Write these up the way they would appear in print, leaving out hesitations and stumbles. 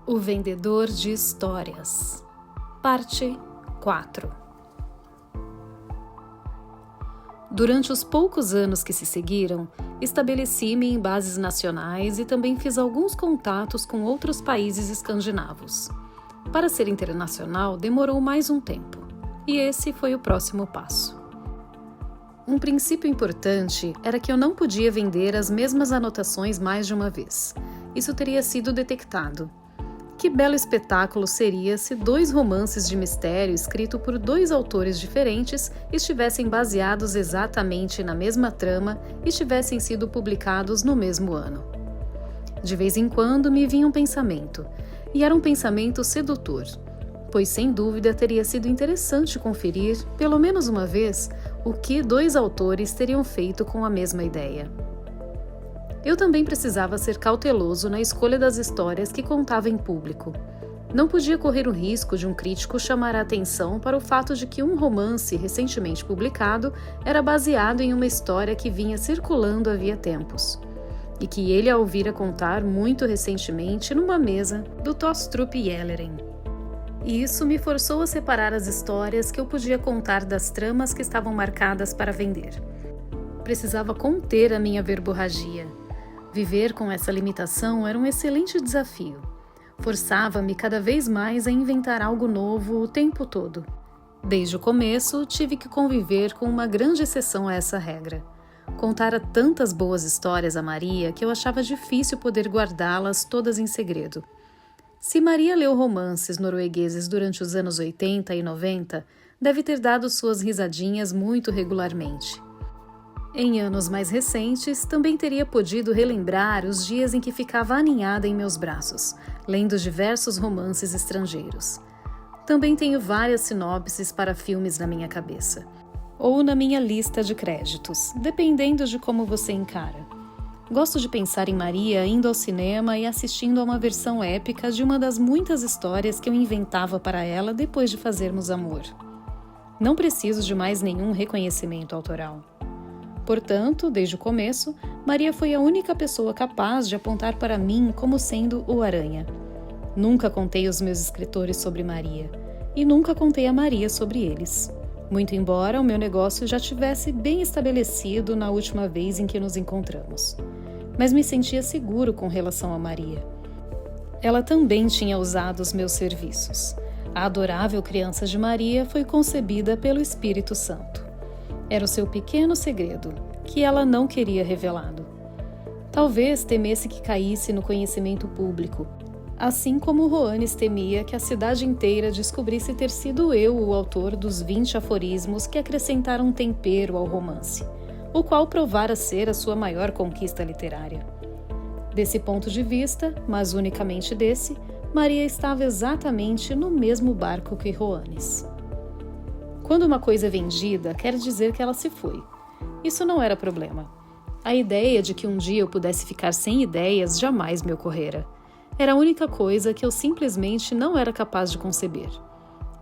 O Vendedor de Histórias, Parte 4. Durante os poucos anos que se seguiram, estabeleci-me em bases nacionais e também fiz alguns contatos com outros países escandinavos. Para ser internacional, demorou mais um tempo, e esse foi o próximo passo. Um princípio importante era que eu não podia vender as mesmas anotações mais de uma vez. Isso teria sido detectado. Que belo espetáculo seria se 2 romances de mistério escritos por 2 autores diferentes estivessem baseados exatamente na mesma trama e tivessem sido publicados no mesmo ano. De vez em quando me vinha um pensamento, e era um pensamento sedutor, pois sem dúvida teria sido interessante conferir, pelo menos uma vez, o que 2 autores teriam feito com a mesma ideia. Eu também precisava ser cauteloso na escolha das histórias que contava em público. Não podia correr o risco de um crítico chamar a atenção para o fato de que um romance recentemente publicado era baseado em uma história que vinha circulando havia tempos, e que ele a ouvira contar muito recentemente numa mesa do Tostrup Yelleren. E isso me forçou a separar as histórias que eu podia contar das tramas que estavam marcadas para vender. Precisava conter a minha verborragia. Viver com essa limitação era um excelente desafio. Forçava-me cada vez mais a inventar algo novo o tempo todo. Desde o começo, tive que conviver com uma grande exceção a essa regra. Contara tantas boas histórias a Maria que eu achava difícil poder guardá-las todas em segredo. Se Maria leu romances noruegueses durante os anos 80 e 90, deve ter dado suas risadinhas muito regularmente. Em anos mais recentes, também teria podido relembrar os dias em que ficava aninhada em meus braços, lendo diversos romances estrangeiros. Também tenho várias sinopses para filmes na minha cabeça, ou na minha lista de créditos, dependendo de como você encara. Gosto de pensar em Maria indo ao cinema e assistindo a uma versão épica de uma das muitas histórias que eu inventava para ela depois de fazermos amor. Não preciso de mais nenhum reconhecimento autoral. Portanto, desde o começo, Maria foi a única pessoa capaz de apontar para mim como sendo o Aranha. Nunca contei aos meus escritores sobre Maria, e nunca contei a Maria sobre eles. Muito embora o meu negócio já tivesse bem estabelecido na última vez em que nos encontramos. Mas me sentia seguro com relação a Maria. Ela também tinha usado os meus serviços. A adorável criança de Maria foi concebida pelo Espírito Santo. Era o seu pequeno segredo, que ela não queria revelado. Talvez temesse que caísse no conhecimento público, assim como Roanes temia que a cidade inteira descobrisse ter sido eu o autor dos 20 aforismos que acrescentaram tempero ao romance, o qual provara ser a sua maior conquista literária. Desse ponto de vista, mas unicamente desse, Maria estava exatamente no mesmo barco que Roanes. Quando uma coisa é vendida, quer dizer que ela se foi. Isso não era problema. A ideia de que um dia eu pudesse ficar sem ideias jamais me ocorrera. Era a única coisa que eu simplesmente não era capaz de conceber.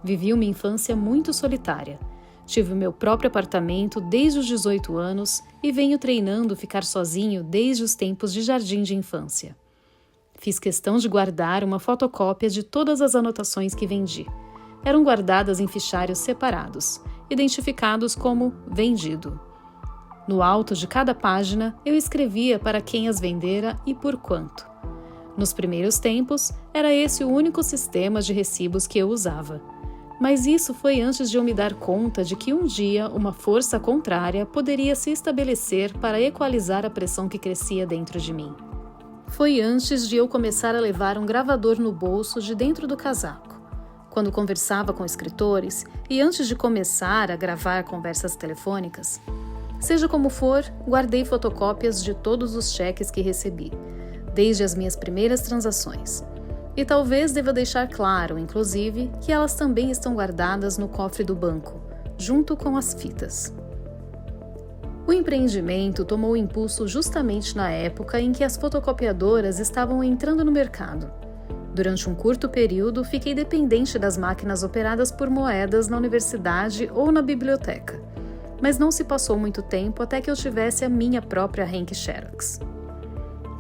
Vivi uma infância muito solitária. Tive o meu próprio apartamento desde os 18 anos e venho treinando ficar sozinho desde os tempos de jardim de infância. Fiz questão de guardar uma fotocópia de todas as anotações que vendi. Eram guardadas em fichários separados, identificados como vendido. No alto de cada página, eu escrevia para quem as vendera e por quanto. Nos primeiros tempos, era esse o único sistema de recibos que eu usava. Mas isso foi antes de eu me dar conta de que um dia uma força contrária poderia se estabelecer para equalizar a pressão que crescia dentro de mim. Foi antes de eu começar a levar um gravador no bolso de dentro do casaco. Quando conversava com escritores e antes de começar a gravar conversas telefônicas. Seja como for, guardei fotocópias de todos os cheques que recebi, desde as minhas primeiras transações. E talvez deva deixar claro, inclusive, que elas também estão guardadas no cofre do banco, junto com as fitas. O empreendimento tomou impulso justamente na época em que as fotocopiadoras estavam entrando no mercado. Durante um curto período, fiquei dependente das máquinas operadas por moedas na universidade ou na biblioteca, mas não se passou muito tempo até que eu tivesse a minha própria Henk Xerox.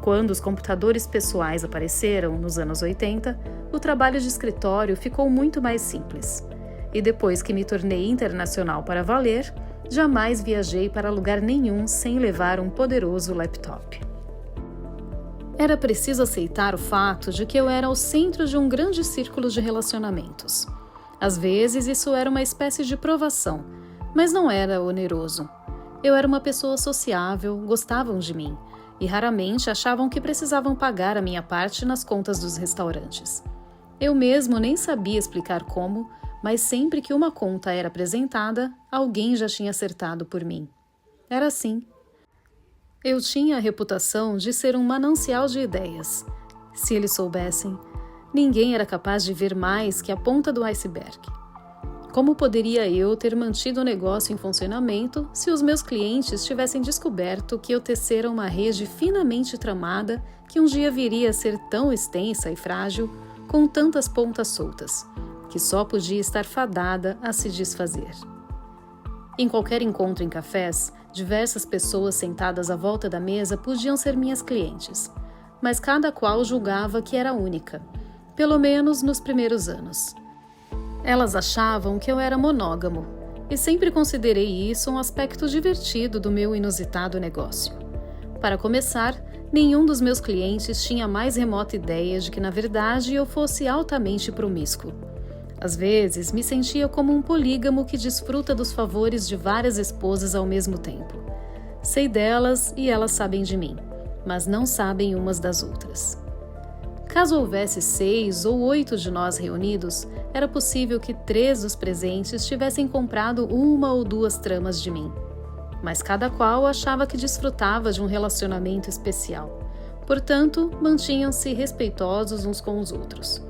Quando os computadores pessoais apareceram, nos anos 80, o trabalho de escritório ficou muito mais simples. E depois que me tornei internacional para valer, jamais viajei para lugar nenhum sem levar um poderoso laptop. Era preciso aceitar o fato de que eu era o centro de um grande círculo de relacionamentos. Às vezes isso era uma espécie de provação, mas não era oneroso. Eu era uma pessoa sociável, gostavam de mim, e raramente achavam que precisavam pagar a minha parte nas contas dos restaurantes. Eu mesmo nem sabia explicar como, mas sempre que uma conta era apresentada, alguém já tinha acertado por mim. Era assim. Eu tinha a reputação de ser um manancial de ideias. Se eles soubessem, ninguém era capaz de ver mais que a ponta do iceberg. Como poderia eu ter mantido o negócio em funcionamento se os meus clientes tivessem descoberto que eu tecera uma rede finamente tramada que um dia viria a ser tão extensa e frágil, com tantas pontas soltas, que só podia estar fadada a se desfazer? Em qualquer encontro em cafés, diversas pessoas sentadas à volta da mesa podiam ser minhas clientes, mas cada qual julgava que era única, pelo menos nos primeiros anos. Elas achavam que eu era monógamo, e sempre considerei isso um aspecto divertido do meu inusitado negócio. Para começar, nenhum dos meus clientes tinha a mais remota ideia de que, na verdade, eu fosse altamente promíscuo. Às vezes, me sentia como um polígamo que desfruta dos favores de várias esposas ao mesmo tempo. Sei delas e elas sabem de mim, mas não sabem umas das outras. Caso houvesse 6 ou 8 de nós reunidos, era possível que 3 dos presentes tivessem comprado 1 ou 2 tramas de mim. Mas cada qual achava que desfrutava de um relacionamento especial. Portanto, mantinham-se respeitosos uns com os outros.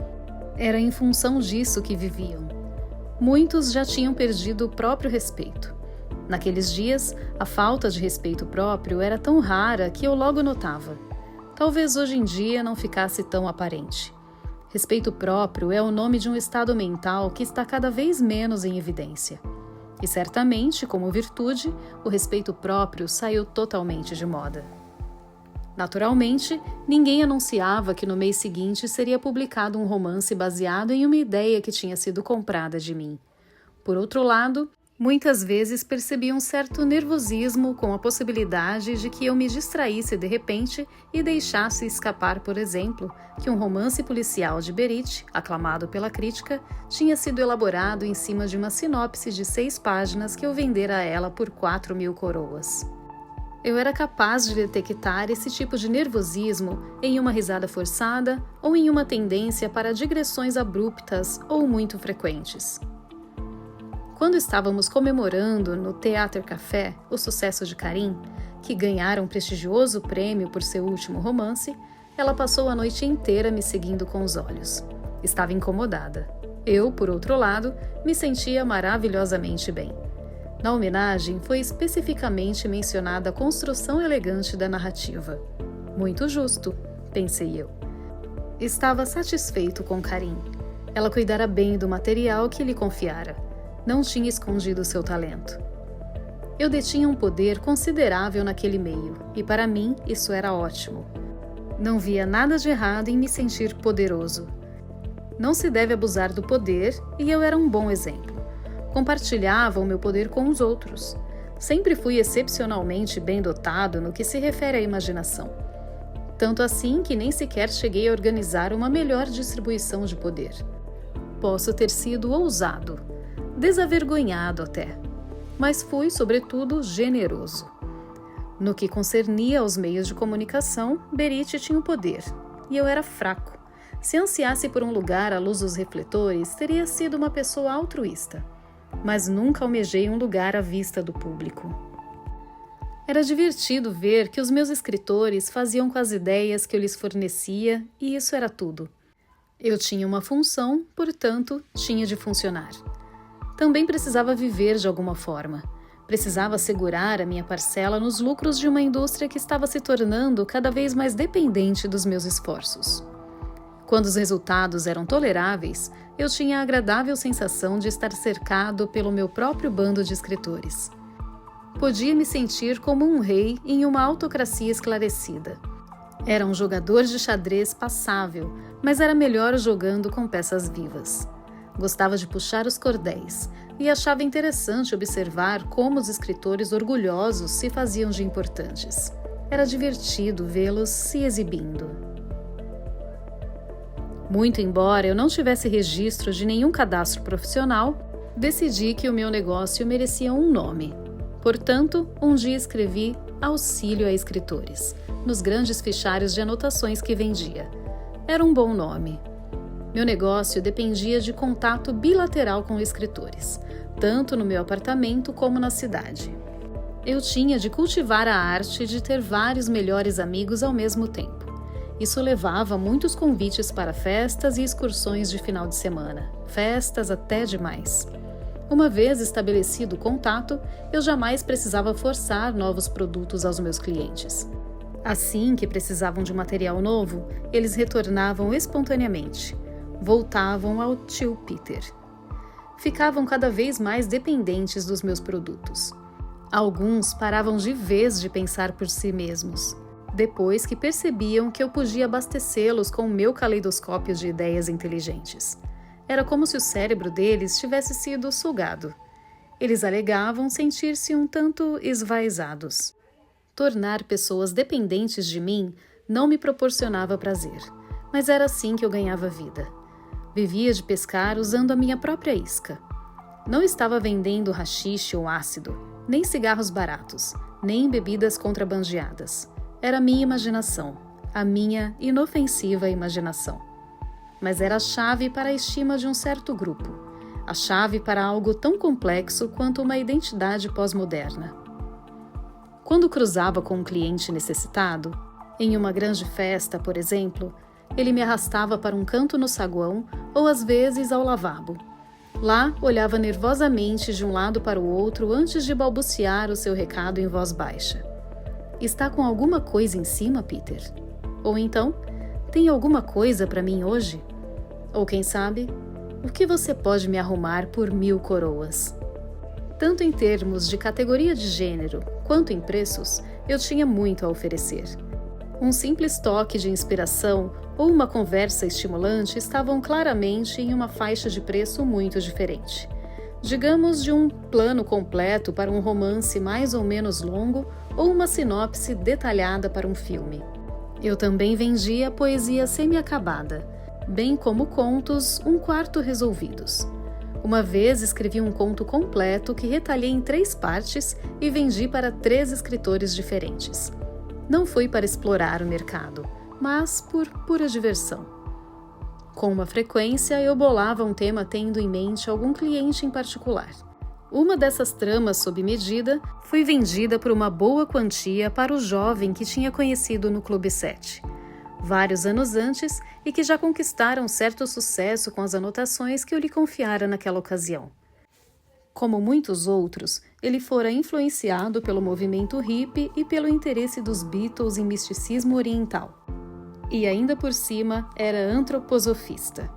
Era em função disso que viviam. Muitos já tinham perdido o próprio respeito. Naqueles dias, a falta de respeito próprio era tão rara que eu logo notava. Talvez hoje em dia não ficasse tão aparente. Respeito próprio é o nome de um estado mental que está cada vez menos em evidência. E certamente, como virtude, o respeito próprio saiu totalmente de moda. Naturalmente, ninguém anunciava que no mês seguinte seria publicado um romance baseado em uma ideia que tinha sido comprada de mim. Por outro lado, muitas vezes percebi um certo nervosismo com a possibilidade de que eu me distraísse de repente e deixasse escapar, por exemplo, que um romance policial de Berit, aclamado pela crítica, tinha sido elaborado em cima de uma sinopse de 6 páginas que eu vendera a ela por 4.000 coroas. Eu era capaz de detectar esse tipo de nervosismo em uma risada forçada ou em uma tendência para digressões abruptas ou muito frequentes. Quando estávamos comemorando no Theater Café o sucesso de Karim, que ganhara um prestigioso prêmio por seu último romance, ela passou a noite inteira me seguindo com os olhos. Estava incomodada. Eu, por outro lado, me sentia maravilhosamente bem. Na homenagem, foi especificamente mencionada a construção elegante da narrativa. Muito justo, pensei eu. Estava satisfeito com Karim. Ela cuidara bem do material que lhe confiara. Não tinha escondido seu talento. Eu detinha um poder considerável naquele meio, e para mim isso era ótimo. Não via nada de errado em me sentir poderoso. Não se deve abusar do poder, e eu era um bom exemplo. Compartilhava o meu poder com os outros. Sempre fui excepcionalmente bem dotado no que se refere à imaginação. Tanto assim que nem sequer cheguei a organizar uma melhor distribuição de poder. Posso ter sido ousado, desavergonhado até, mas fui, sobretudo, generoso. No que concernia aos meios de comunicação, Berit tinha o poder, e eu era fraco. Se ansiasse por um lugar à luz dos refletores, teria sido uma pessoa altruísta, mas nunca almejei um lugar à vista do público. Era divertido ver que os meus escritores faziam com as ideias que eu lhes fornecia, e isso era tudo. Eu tinha uma função, portanto, tinha de funcionar. Também precisava viver de alguma forma. Precisava assegurar a minha parcela nos lucros de uma indústria que estava se tornando cada vez mais dependente dos meus esforços. Quando os resultados eram toleráveis, eu tinha a agradável sensação de estar cercado pelo meu próprio bando de escritores. Podia me sentir como um rei em uma autocracia esclarecida. Era um jogador de xadrez passável, mas era melhor jogando com peças vivas. Gostava de puxar os cordéis e achava interessante observar como os escritores orgulhosos se faziam de importantes. Era divertido vê-los se exibindo. Muito embora eu não tivesse registro de nenhum cadastro profissional, decidi que o meu negócio merecia um nome. Portanto, um dia escrevi Auxílio a Escritores nos grandes fichários de anotações que vendia. Era um bom nome. Meu negócio dependia de contato bilateral com escritores, tanto no meu apartamento como na cidade. Eu tinha de cultivar a arte de ter vários melhores amigos ao mesmo tempo. Isso levava muitos convites para festas e excursões de final de semana, festas até demais. Uma vez estabelecido o contato, eu jamais precisava forçar novos produtos aos meus clientes. Assim que precisavam de material novo, eles retornavam espontaneamente. Voltavam ao tio Peter. Ficavam cada vez mais dependentes dos meus produtos. Alguns paravam de vez de pensar por si mesmos, depois que percebiam que eu podia abastecê-los com o meu caleidoscópio de ideias inteligentes. Era como se o cérebro deles tivesse sido sugado. Eles alegavam sentir-se um tanto esvaizados. Tornar pessoas dependentes de mim não me proporcionava prazer, mas era assim que eu ganhava vida. Vivia de pescar usando a minha própria isca. Não estava vendendo haxixe ou ácido, nem cigarros baratos, nem bebidas contrabandeadas. Era a minha imaginação, a minha inofensiva imaginação. Mas era a chave para a estima de um certo grupo, a chave para algo tão complexo quanto uma identidade pós-moderna. Quando cruzava com um cliente necessitado, em uma grande festa, por exemplo, ele me arrastava para um canto no saguão ou às vezes ao lavabo. Lá, olhava nervosamente de um lado para o outro antes de balbuciar o seu recado em voz baixa. Está com alguma coisa em cima, Peter? Ou então, tem alguma coisa para mim hoje? Ou quem sabe, o que você pode me arrumar por 1000 coroas? Tanto em termos de categoria de gênero quanto em preços, eu tinha muito a oferecer. Um simples toque de inspiração ou uma conversa estimulante estavam claramente em uma faixa de preço muito diferente. Digamos de um plano completo para um romance mais ou menos longo ou uma sinopse detalhada para um filme. Eu também vendia poesia semi-acabada, bem como contos um quarto resolvidos. Uma vez escrevi um conto completo que retalhei em 3 partes e vendi para 3 escritores diferentes. Não foi para explorar o mercado, mas por pura diversão. Com uma frequência, eu bolava um tema tendo em mente algum cliente em particular. Uma dessas tramas sob medida foi vendida por uma boa quantia para o jovem que tinha conhecido no Clube 7, vários anos antes, e que já conquistaram certo sucesso com as anotações que eu lhe confiara naquela ocasião. Como muitos outros, ele fora influenciado pelo movimento hippie e pelo interesse dos Beatles em misticismo oriental. E ainda por cima era antroposofista.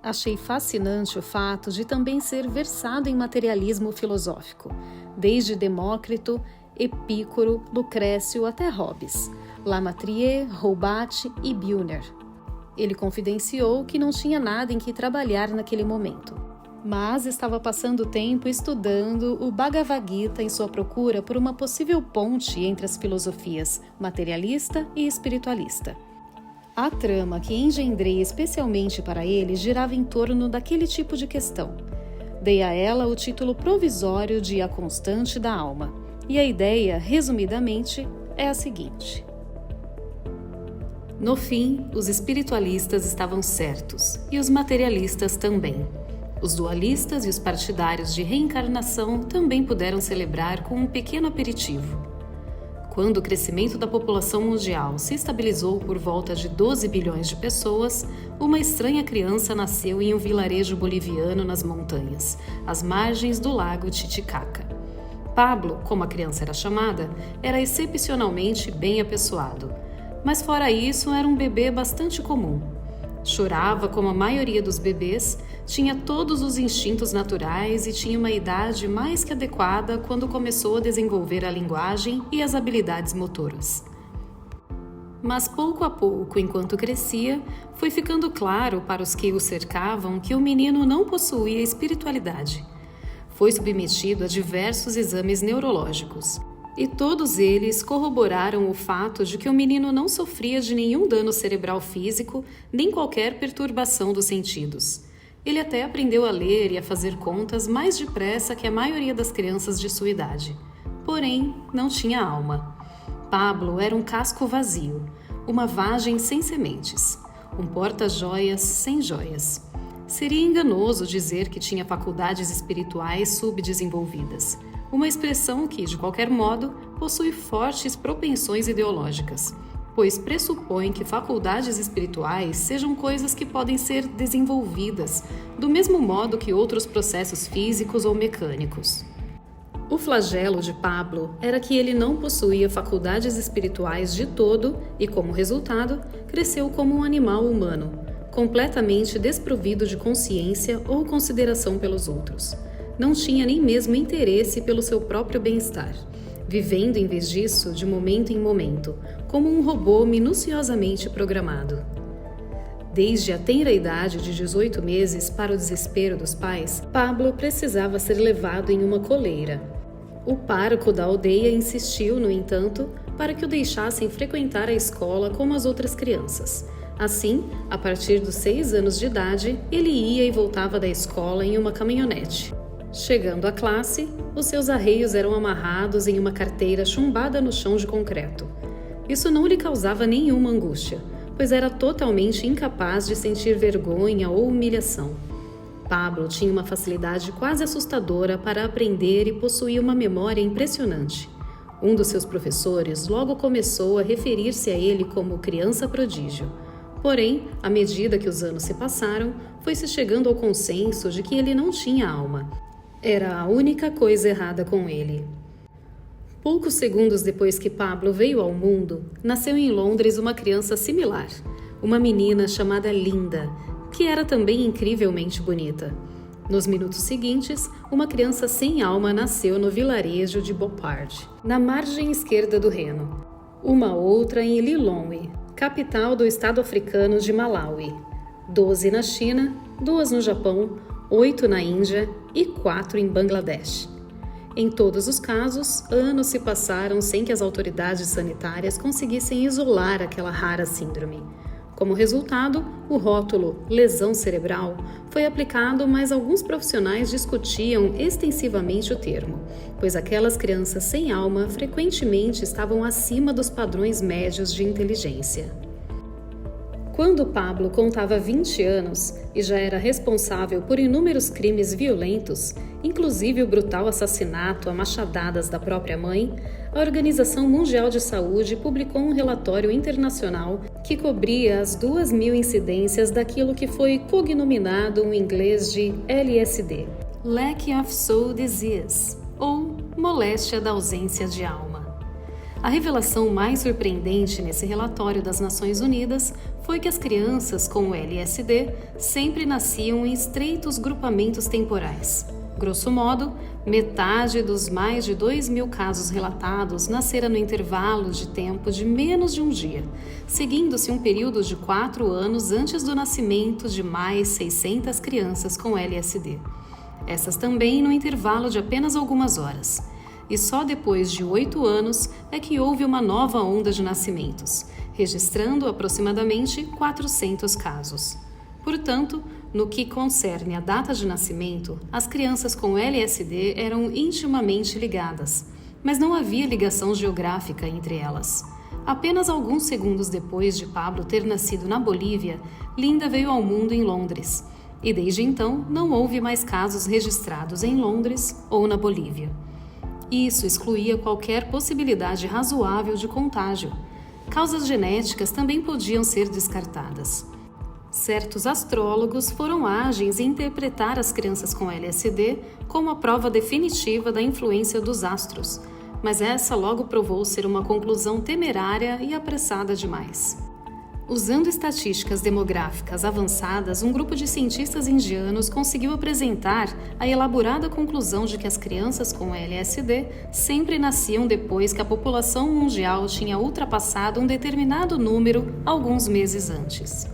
Achei fascinante o fato de também ser versado em materialismo filosófico, desde Demócrito, Epícoro, Lucrécio até Hobbes, Lamartine, Roubat e Bühner. Ele confidenciou que não tinha nada em que trabalhar naquele momento, mas estava passando tempo estudando o Bhagavad Gita em sua procura por uma possível ponte entre as filosofias materialista e espiritualista. A trama que engendrei especialmente para ele girava em torno daquele tipo de questão. Dei a ela o título provisório de A Constante da Alma, e a ideia, resumidamente, é a seguinte. No fim, os espiritualistas estavam certos, e os materialistas também. Os dualistas e os partidários de reencarnação também puderam celebrar com um pequeno aperitivo. Quando o crescimento da população mundial se estabilizou por volta de 12 bilhões de pessoas, uma estranha criança nasceu em um vilarejo boliviano nas montanhas, às margens do lago Titicaca. Pablo, como a criança era chamada, era excepcionalmente bem apessoado, mas fora isso era um bebê bastante comum. Chorava como a maioria dos bebês, tinha todos os instintos naturais e tinha uma idade mais que adequada quando começou a desenvolver a linguagem e as habilidades motoras. Mas pouco a pouco, enquanto crescia, foi ficando claro para os que o cercavam que o menino não possuía espiritualidade. Foi submetido a diversos exames neurológicos, e todos eles corroboraram o fato de que o menino não sofria de nenhum dano cerebral físico, nem qualquer perturbação dos sentidos. Ele até aprendeu a ler e a fazer contas mais depressa que a maioria das crianças de sua idade. Porém, não tinha alma. Pablo era um casco vazio, uma vagem sem sementes, um porta-joias sem joias. Seria enganoso dizer que tinha faculdades espirituais subdesenvolvidas, uma expressão que, de qualquer modo, possui fortes propensões ideológicas, pois pressupõe que faculdades espirituais sejam coisas que podem ser desenvolvidas, do mesmo modo que outros processos físicos ou mecânicos. O flagelo de Pablo era que ele não possuía faculdades espirituais de todo e, como resultado, cresceu como um animal humano, completamente desprovido de consciência ou consideração pelos outros. Não tinha nem mesmo interesse pelo seu próprio bem-estar, vivendo em vez disso de momento em momento, como um robô minuciosamente programado. Desde a tenra idade de 18 meses, para o desespero dos pais, Pablo precisava ser levado em uma coleira. O pároco da aldeia insistiu, no entanto, para que o deixassem frequentar a escola como as outras crianças. Assim, a partir dos 6 anos de idade, ele ia e voltava da escola em uma caminhonete. Chegando à classe, os seus arreios eram amarrados em uma carteira chumbada no chão de concreto. Isso não lhe causava nenhuma angústia, pois era totalmente incapaz de sentir vergonha ou humilhação. Pablo tinha uma facilidade quase assustadora para aprender e possuía uma memória impressionante. Um dos seus professores logo começou a referir-se a ele como criança prodígio. Porém, à medida que os anos se passaram, foi-se chegando ao consenso de que ele não tinha alma. Era a única coisa errada com ele. Poucos segundos depois que Pablo veio ao mundo, nasceu em Londres uma criança similar, uma menina chamada Linda, que era também incrivelmente bonita. Nos minutos seguintes, uma criança sem alma nasceu no vilarejo de Beauport, na margem esquerda do Reno. Uma outra em Lilongwe, capital do estado africano de Malawi. 12 na China, 2 no Japão, 8 na Índia e 4 em Bangladesh. Em todos os casos, anos se passaram sem que as autoridades sanitárias conseguissem isolar aquela rara síndrome. Como resultado, o rótulo lesão cerebral foi aplicado, mas alguns profissionais discutiam extensivamente o termo, pois aquelas crianças sem alma frequentemente estavam acima dos padrões médios de inteligência. Quando Pablo contava 20 anos e já era responsável por inúmeros crimes violentos, inclusive o brutal assassinato a machadadas da própria mãe, a Organização Mundial de Saúde publicou um relatório internacional que cobria as 2.000 incidências daquilo que foi cognominado em inglês de LSD, Lack of Soul Disease, ou moléstia da ausência de alma. A revelação mais surpreendente nesse relatório das Nações Unidas foi que as crianças com o LSD sempre nasciam em estreitos grupamentos temporais. Grosso modo, metade dos mais de 2.000 casos relatados nasceram no intervalo de tempo de menos de um dia, seguindo-se um período de 4 anos antes do nascimento de mais 600 crianças com LSD. Essas também no intervalo de apenas algumas horas. E só depois de 8 anos é que houve uma nova onda de nascimentos, registrando aproximadamente 400 casos. Portanto, no que concerne à data de nascimento, as crianças com LSD eram intimamente ligadas, mas não havia ligação geográfica entre elas. Apenas alguns segundos depois de Pablo ter nascido na Bolívia, Linda veio ao mundo em Londres, e desde então não houve mais casos registrados em Londres ou na Bolívia. Isso excluía qualquer possibilidade razoável de contágio. Causas genéticas também podiam ser descartadas. Certos astrólogos foram ágeis em interpretar as crianças com LSD como a prova definitiva da influência dos astros, mas essa logo provou ser uma conclusão temerária e apressada demais. Usando estatísticas demográficas avançadas, um grupo de cientistas indianos conseguiu apresentar a elaborada conclusão de que as crianças com LSD sempre nasciam depois que a população mundial tinha ultrapassado um determinado número alguns meses antes.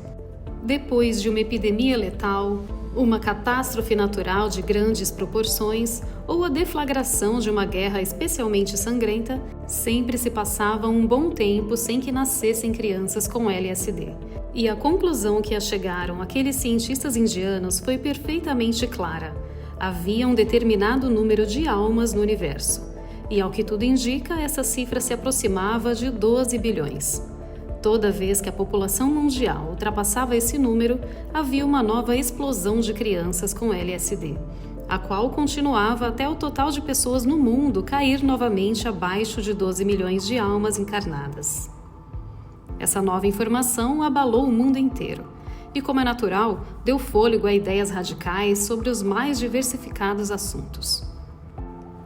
Depois de uma epidemia letal, uma catástrofe natural de grandes proporções ou a deflagração de uma guerra especialmente sangrenta, sempre se passava um bom tempo sem que nascessem crianças com LSD. E a conclusão que a chegaram aqueles cientistas indianos foi perfeitamente clara. Havia um determinado número de almas no universo. E ao que tudo indica, essa cifra se aproximava de 12 bilhões. Toda vez que a população mundial ultrapassava esse número, havia uma nova explosão de crianças com LSD, a qual continuava até o total de pessoas no mundo cair novamente abaixo de 12 milhões de almas encarnadas. Essa nova informação abalou o mundo inteiro e, como é natural, deu fôlego a ideias radicais sobre os mais diversificados assuntos.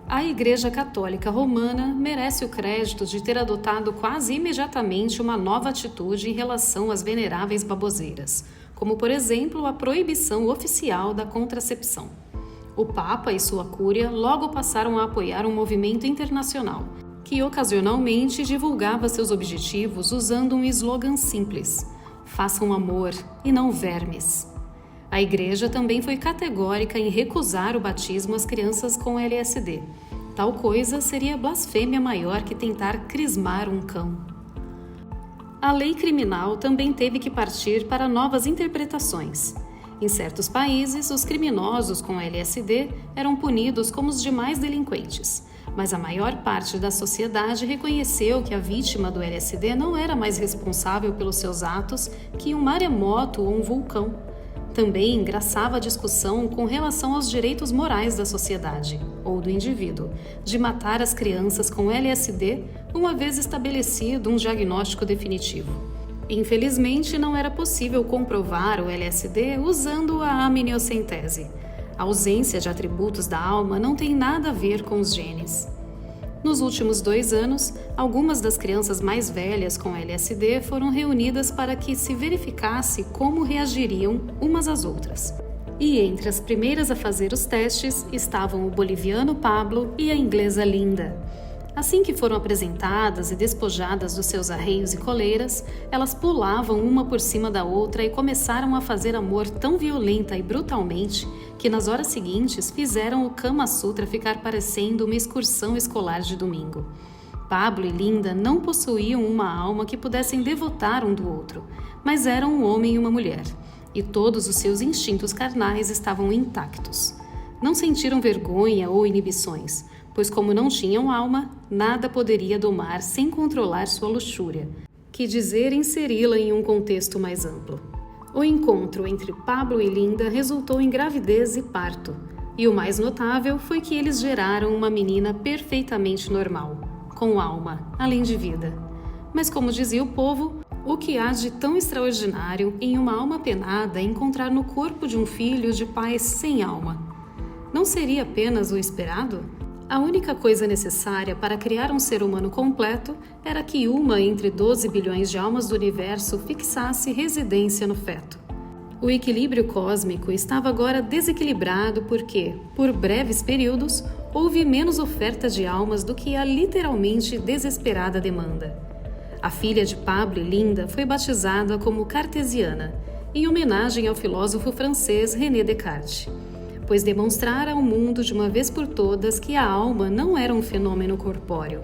A Igreja Católica Romana merece o crédito de ter adotado quase imediatamente uma nova atitude em relação às veneráveis baboseiras, como, por exemplo, a proibição oficial da contracepção. O Papa e sua cúria logo passaram a apoiar um movimento internacional, que ocasionalmente divulgava seus objetivos usando um slogan simples: façam amor e não vermes. A Igreja também foi categórica em recusar o batismo às crianças com LSD. Tal coisa seria blasfêmia maior que tentar crismar um cão. A lei criminal também teve que partir para novas interpretações. Em certos países, os criminosos com LSD eram punidos como os demais delinquentes, mas a maior parte da sociedade reconheceu que a vítima do LSD não era mais responsável pelos seus atos que um maremoto ou um vulcão. Também engraçava a discussão com relação aos direitos morais da sociedade, ou do indivíduo, de matar as crianças com LSD uma vez estabelecido um diagnóstico definitivo. Infelizmente, não era possível comprovar o LSD usando a amniocentese. A ausência de atributos da alma não tem nada a ver com os genes. Nos últimos 2 anos, algumas das crianças mais velhas com LSD foram reunidas para que se verificasse como reagiriam umas às outras. E entre as primeiras a fazer os testes estavam o boliviano Pablo e a inglesa Linda. Assim que foram apresentadas e despojadas dos seus arreios e coleiras, elas pulavam uma por cima da outra e começaram a fazer amor tão violenta e brutalmente que nas horas seguintes fizeram o Kama Sutra ficar parecendo uma excursão escolar de domingo. Pablo e Linda não possuíam uma alma que pudessem devotar um do outro, mas eram um homem e uma mulher, e todos os seus instintos carnais estavam intactos. Não sentiram vergonha ou inibições, pois como não tinham alma, nada poderia domar sem controlar sua luxúria, que dizer inseri-la em um contexto mais amplo. O encontro entre Pablo e Linda resultou em gravidez e parto, e o mais notável foi que eles geraram uma menina perfeitamente normal, com alma, além de vida. Mas como dizia o povo, o que há de tão extraordinário em uma alma penada encontrar no corpo de um filho de pais sem alma? Não seria apenas o esperado? A única coisa necessária para criar um ser humano completo era que uma entre 12 bilhões de almas do universo fixasse residência no feto. O equilíbrio cósmico estava agora desequilibrado porque, por breves períodos, houve menos oferta de almas do que a literalmente desesperada demanda. A filha de Pablo e Linda foi batizada como Cartesiana, em homenagem ao filósofo francês René Descartes, pois demonstrara ao mundo de uma vez por todas que a alma não era um fenômeno corpóreo.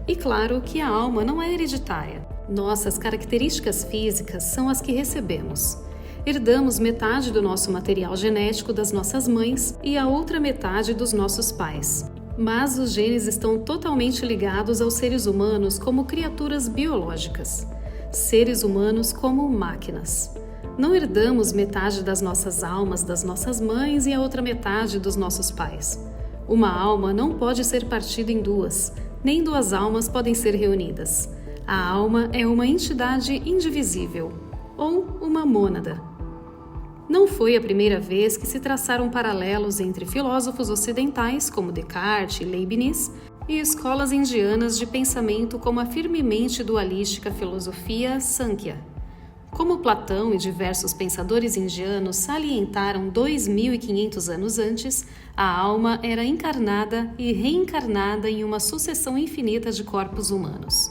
E claro que a alma não é hereditária. Nossas características físicas são as que recebemos. Herdamos metade do nosso material genético das nossas mães e a outra metade dos nossos pais. Mas os genes estão totalmente ligados aos seres humanos como criaturas biológicas, seres humanos como máquinas. Não herdamos metade das nossas almas das nossas mães e a outra metade dos nossos pais. Uma alma não pode ser partida em duas, nem 2 almas podem ser reunidas. A alma é uma entidade indivisível, ou uma mônada. Não foi a primeira vez que se traçaram paralelos entre filósofos ocidentais como Descartes e Leibniz e escolas indianas de pensamento como a firmemente dualística filosofia Sankhya. Como Platão e diversos pensadores indianos salientaram 2.500 anos antes, a alma era encarnada e reencarnada em uma sucessão infinita de corpos humanos.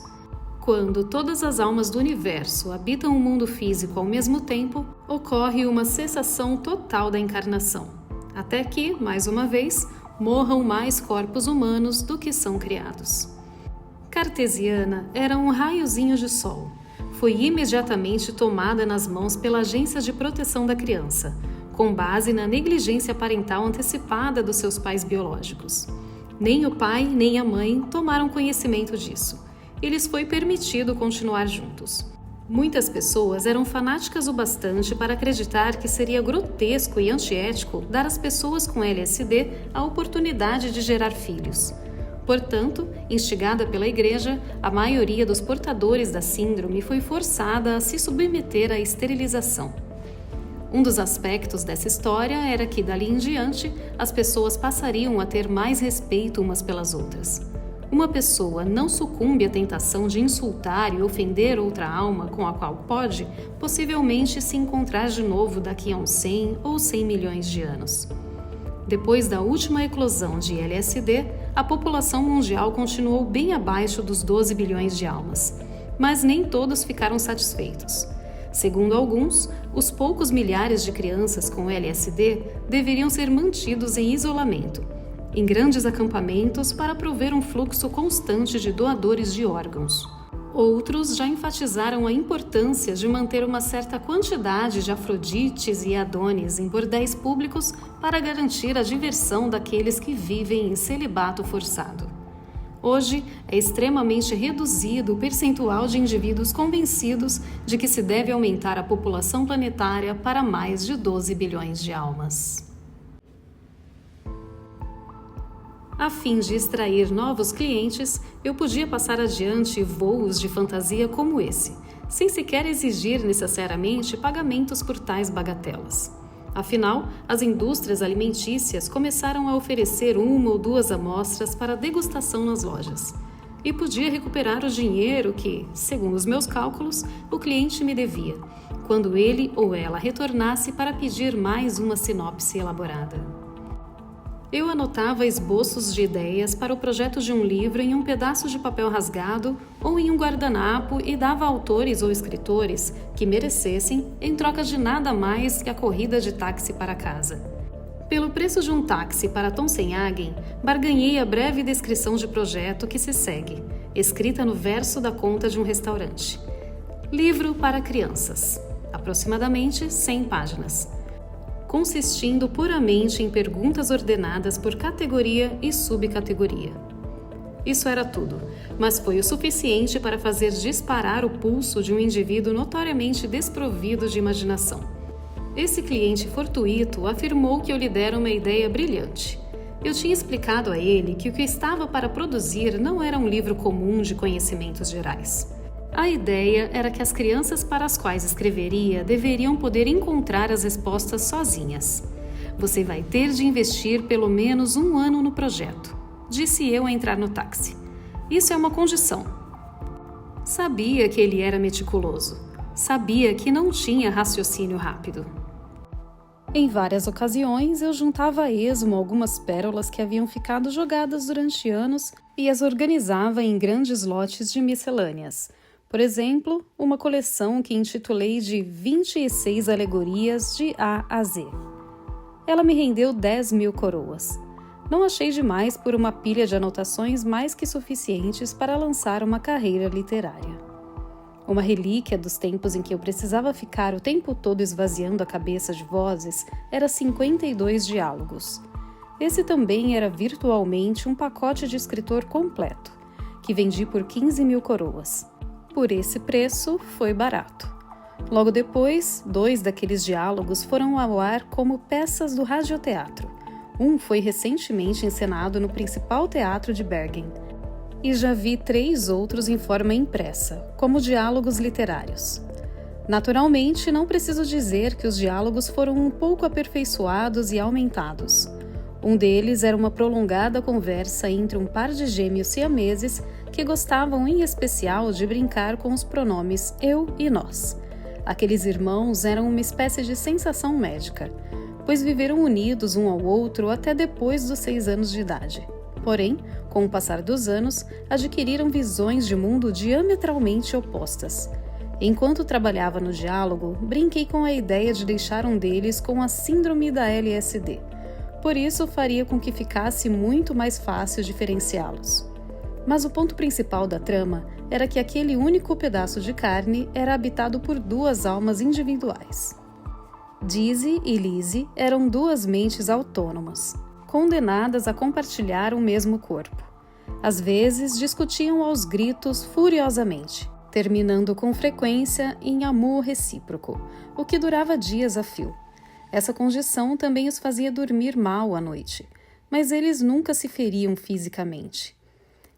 Quando todas as almas do universo habitam o mundo físico ao mesmo tempo, ocorre uma cessação total da encarnação, até que, mais uma vez, morram mais corpos humanos do que são criados. Cartesiana era um raiozinho de sol. Foi imediatamente tomada nas mãos pela Agência de Proteção da Criança, com base na negligência parental antecipada dos seus pais biológicos. Nem o pai nem a mãe tomaram conhecimento disso. E lhes foi permitido continuar juntos. Muitas pessoas eram fanáticas o bastante para acreditar que seria grotesco e antiético dar às pessoas com LSD a oportunidade de gerar filhos. Portanto, instigada pela Igreja, a maioria dos portadores da síndrome foi forçada a se submeter à esterilização. Um dos aspectos dessa história era que, dali em diante, as pessoas passariam a ter mais respeito umas pelas outras. Uma pessoa não sucumbe à tentação de insultar e ofender outra alma com a qual pode, possivelmente, se encontrar de novo daqui a uns 100 ou 100 milhões de anos. Depois da última eclosão de LSD, a população mundial continuou bem abaixo dos 12 bilhões de almas, mas nem todos ficaram satisfeitos. Segundo alguns, os poucos milhares de crianças com LSD deveriam ser mantidos em isolamento, em grandes acampamentos para prover um fluxo constante de doadores de órgãos. Outros já enfatizaram a importância de manter uma certa quantidade de Afrodites e Adonis em bordéis públicos para garantir a diversão daqueles que vivem em celibato forçado. Hoje, é extremamente reduzido o percentual de indivíduos convencidos de que se deve aumentar a população planetária para mais de 12 bilhões de almas. A fim de extrair novos clientes, eu podia passar adiante voos de fantasia como esse, sem sequer exigir necessariamente pagamentos por tais bagatelas. Afinal, as indústrias alimentícias começaram a oferecer 1 ou 2 amostras para degustação nas lojas. E podia recuperar o dinheiro que, segundo os meus cálculos, o cliente me devia, quando ele ou ela retornasse para pedir mais uma sinopse elaborada. Eu anotava esboços de ideias para o projeto de um livro em um pedaço de papel rasgado ou em um guardanapo e dava a autores ou escritores que merecessem em troca de nada mais que a corrida de táxi para casa. Pelo preço de um táxi para Tonsenhagen, barganhei a breve descrição de projeto que se segue, escrita no verso da conta de um restaurante. Livro para crianças, aproximadamente 100 páginas. Consistindo puramente em perguntas ordenadas por categoria e subcategoria. Isso era tudo, mas foi o suficiente para fazer disparar o pulso de um indivíduo notoriamente desprovido de imaginação. Esse cliente fortuito afirmou que eu lhe dera uma ideia brilhante. Eu tinha explicado a ele que o que estava para produzir não era um livro comum de conhecimentos gerais. A ideia era que as crianças para as quais escreveria deveriam poder encontrar as respostas sozinhas. Você vai ter de investir pelo menos 1 ano no projeto, disse eu ao entrar no táxi. Isso é uma condição. Sabia que ele era meticuloso. Sabia que não tinha raciocínio rápido. Em várias ocasiões, eu juntava a esmo algumas pérolas que haviam ficado jogadas durante anos e as organizava em grandes lotes de miscelâneas. Por exemplo, uma coleção que intitulei de 26 alegorias de A a Z. Ela me rendeu 10.000 coroas. Não achei demais por uma pilha de anotações mais que suficientes para lançar uma carreira literária. Uma relíquia dos tempos em que eu precisava ficar o tempo todo esvaziando a cabeça de vozes era 52 diálogos. Esse também era virtualmente um pacote de escritor completo, que vendi por 15.000 coroas. Por esse preço, foi barato. Logo depois, 2 daqueles diálogos foram ao ar como peças do radioteatro. Um foi recentemente encenado no principal teatro de Bergen. E já vi 3 outros em forma impressa, como diálogos literários. Naturalmente, não preciso dizer que os diálogos foram um pouco aperfeiçoados e aumentados. Um deles era uma prolongada conversa entre um par de gêmeos siameses que gostavam em especial de brincar com os pronomes eu e nós. Aqueles irmãos eram uma espécie de sensação médica, pois viveram unidos um ao outro até depois dos 6 anos de idade. Porém, com o passar dos anos, adquiriram visões de mundo diametralmente opostas. Enquanto trabalhava no diálogo, brinquei com a ideia de deixar um deles com a síndrome da LSD. Por isso, faria com que ficasse muito mais fácil diferenciá-los. Mas o ponto principal da trama era que aquele único pedaço de carne era habitado por 2 almas individuais. Dizzy e Lizzie eram 2 mentes autônomas, condenadas a compartilhar o mesmo corpo. Às vezes, discutiam aos gritos furiosamente, terminando com frequência em amor recíproco, o que durava dias a fio. Essa condição também os fazia dormir mal à noite, mas eles nunca se feriam fisicamente.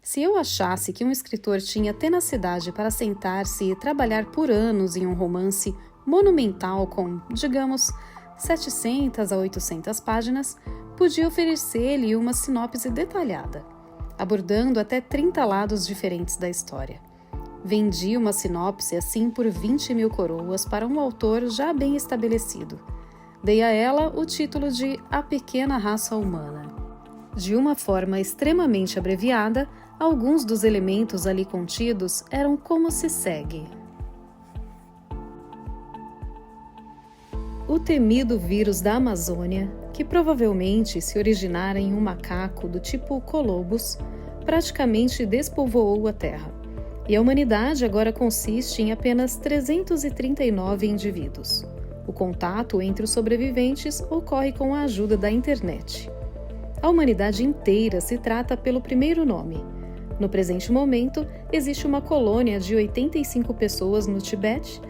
Se eu achasse que um escritor tinha tenacidade para sentar-se e trabalhar por anos em um romance monumental com, digamos, 700 a 800 páginas, podia oferecer-lhe uma sinopse detalhada, abordando até 30 lados diferentes da história. Vendi uma sinopse assim por 20 mil coroas para um autor já bem estabelecido. Dei a ela o título de A Pequena Raça Humana. De uma forma extremamente abreviada, alguns dos elementos ali contidos eram como se segue. O temido vírus da Amazônia, que provavelmente se originara em um macaco do tipo Colobus, praticamente despovoou a Terra. E a humanidade agora consiste em apenas 339 indivíduos. O contato entre os sobreviventes ocorre com a ajuda da internet. A humanidade inteira se trata pelo primeiro nome. No presente momento, existe uma colônia de 85 pessoas no Tibete,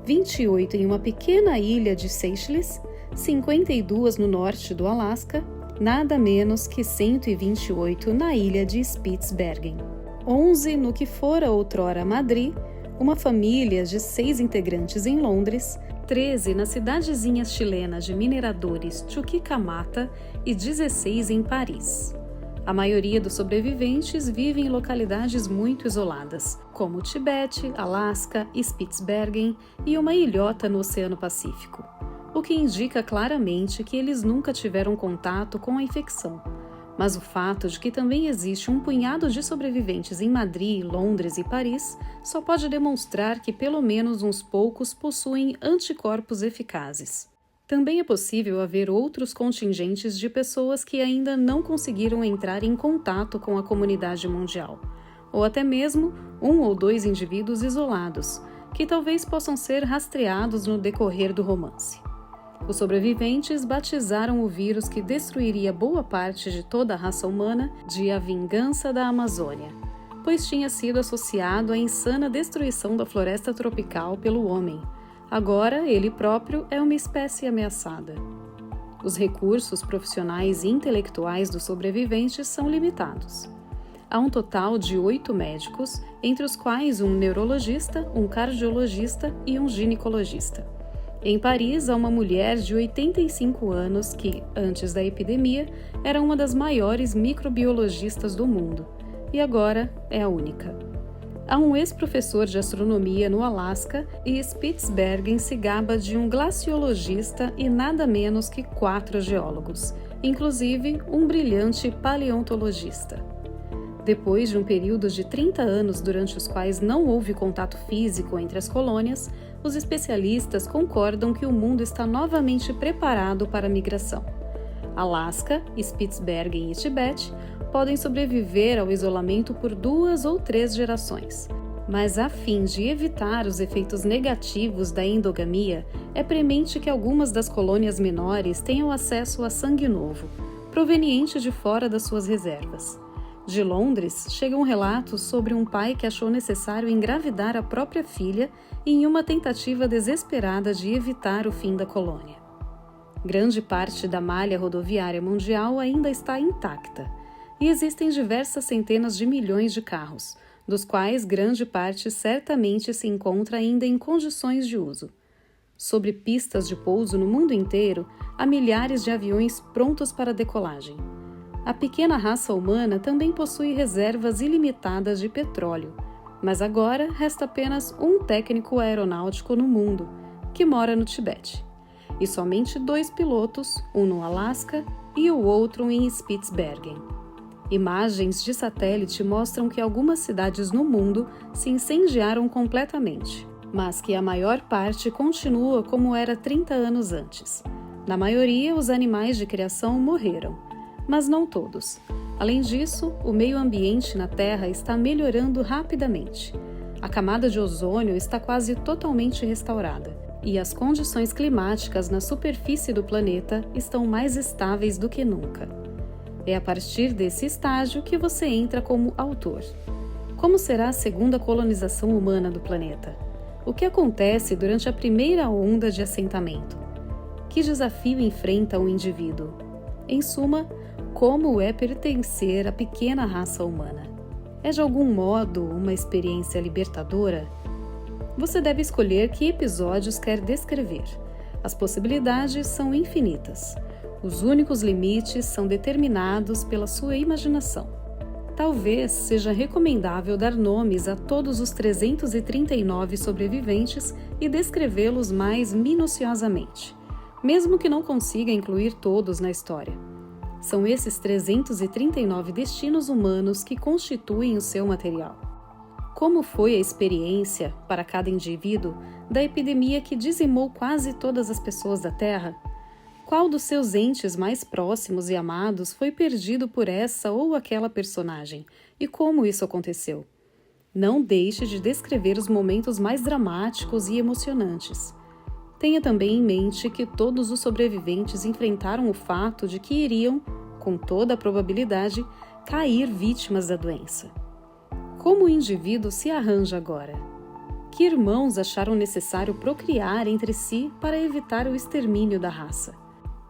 28 em uma pequena ilha de Seychelles, 52 no norte do Alasca, nada menos que 128 na ilha de Spitsbergen, 11 no que fora outrora Madrid, uma família de 6 integrantes em Londres, 13 na cidadezinha chilena de mineradores Chuquicamata e 16 em Paris. A maioria dos sobreviventes vive em localidades muito isoladas, como Tibete, Alasca, Spitsbergen e uma ilhota no Oceano Pacífico, o que indica claramente que eles nunca tiveram contato com a infecção. Mas o fato de que também existe um punhado de sobreviventes em Madrid, Londres e Paris só pode demonstrar que pelo menos uns poucos possuem anticorpos eficazes. Também é possível haver outros contingentes de pessoas que ainda não conseguiram entrar em contato com a comunidade mundial, ou até mesmo 1 ou 2 indivíduos isolados, que talvez possam ser rastreados no decorrer do romance. Os sobreviventes batizaram o vírus que destruiria boa parte de toda a raça humana de A Vingança da Amazônia, pois tinha sido associado à insana destruição da floresta tropical pelo homem. Agora, ele próprio é uma espécie ameaçada. Os recursos profissionais e intelectuais dos sobreviventes são limitados. Há um total de 8 médicos, entre os quais um neurologista, um cardiologista e um ginecologista. Em Paris, há uma mulher de 85 anos que, antes da epidemia, era uma das maiores microbiologistas do mundo, e agora é a única. Há um ex-professor de astronomia no Alasca e Spitsbergen se gaba de um glaciologista e nada menos que 4 geólogos, inclusive um brilhante paleontologista. Depois de um período de 30 anos durante os quais não houve contato físico entre as colônias, os especialistas concordam que o mundo está novamente preparado para a migração. Alasca, Spitsbergen e Tibete podem sobreviver ao isolamento por 2 ou 3 gerações. Mas a fim de evitar os efeitos negativos da endogamia, é premente que algumas das colônias menores tenham acesso a sangue novo, proveniente de fora das suas reservas. De Londres, chegam relatos sobre um pai que achou necessário engravidar a própria filha em uma tentativa desesperada de evitar o fim da colônia. Grande parte da malha rodoviária mundial ainda está intacta, e existem diversas centenas de milhões de carros, dos quais grande parte certamente se encontra ainda em condições de uso. Sobre pistas de pouso no mundo inteiro, há milhares de aviões prontos para decolagem. A pequena raça humana também possui reservas ilimitadas de petróleo, mas agora resta apenas um técnico aeronáutico no mundo, que mora no Tibete, e somente 2 pilotos, um no Alasca e o outro em Spitsbergen. Imagens de satélite mostram que algumas cidades no mundo se incendiaram completamente, mas que a maior parte continua como era 30 anos antes. Na maioria, os animais de criação morreram, mas não todos. Além disso, o meio ambiente na Terra está melhorando rapidamente. A camada de ozônio está quase totalmente restaurada e as condições climáticas na superfície do planeta estão mais estáveis do que nunca. É a partir desse estágio que você entra como autor. Como será a segunda colonização humana do planeta? O que acontece durante a primeira onda de assentamento? Que desafio enfrenta o indivíduo? Em suma, como é pertencer à pequena raça humana? É de algum modo uma experiência libertadora? Você deve escolher que episódios quer descrever. As possibilidades são infinitas. Os únicos limites são determinados pela sua imaginação. Talvez seja recomendável dar nomes a todos os 339 sobreviventes e descrevê-los mais minuciosamente, mesmo que não consiga incluir todos na história. São esses 339 destinos humanos que constituem o seu material. Como foi a experiência, para cada indivíduo, da epidemia que dizimou quase todas as pessoas da Terra? Qual dos seus entes mais próximos e amados foi perdido por essa ou aquela personagem? E como isso aconteceu? Não deixe de descrever os momentos mais dramáticos e emocionantes. Tenha também em mente que todos os sobreviventes enfrentaram o fato de que iriam, com toda a probabilidade, cair vítimas da doença. Como o indivíduo se arranja agora? Que irmãos acharam necessário procriar entre si para evitar o extermínio da raça?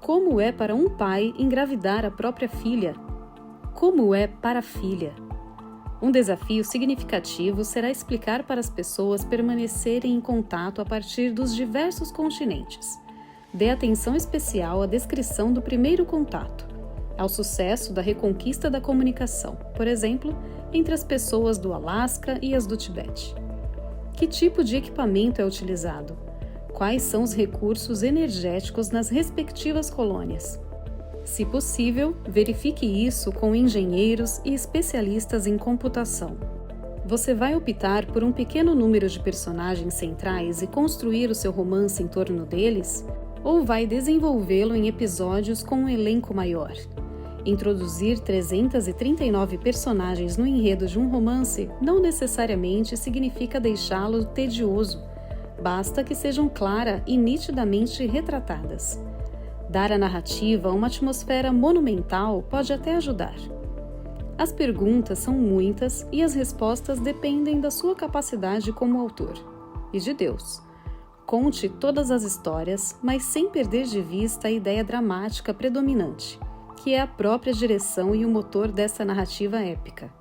Como é para um pai engravidar a própria filha? Como é para a filha? Um desafio significativo será explicar para as pessoas permanecerem em contato a partir dos diversos continentes. Dê atenção especial à descrição do primeiro contato, ao sucesso da reconquista da comunicação, por exemplo, entre as pessoas do Alasca e as do Tibete. Que tipo de equipamento é utilizado? Quais são os recursos energéticos nas respectivas colônias? Se possível, verifique isso com engenheiros e especialistas em computação. Você vai optar por um pequeno número de personagens centrais e construir o seu romance em torno deles? Ou vai desenvolvê-lo em episódios com um elenco maior? Introduzir 339 personagens no enredo de um romance não necessariamente significa deixá-lo tedioso. Basta que sejam clara e nitidamente retratadas. Dar à narrativa uma atmosfera monumental pode até ajudar. As perguntas são muitas e as respostas dependem da sua capacidade como autor e de Deus. Conte todas as histórias, mas sem perder de vista a ideia dramática predominante, que é a própria direção e o motor dessa narrativa épica.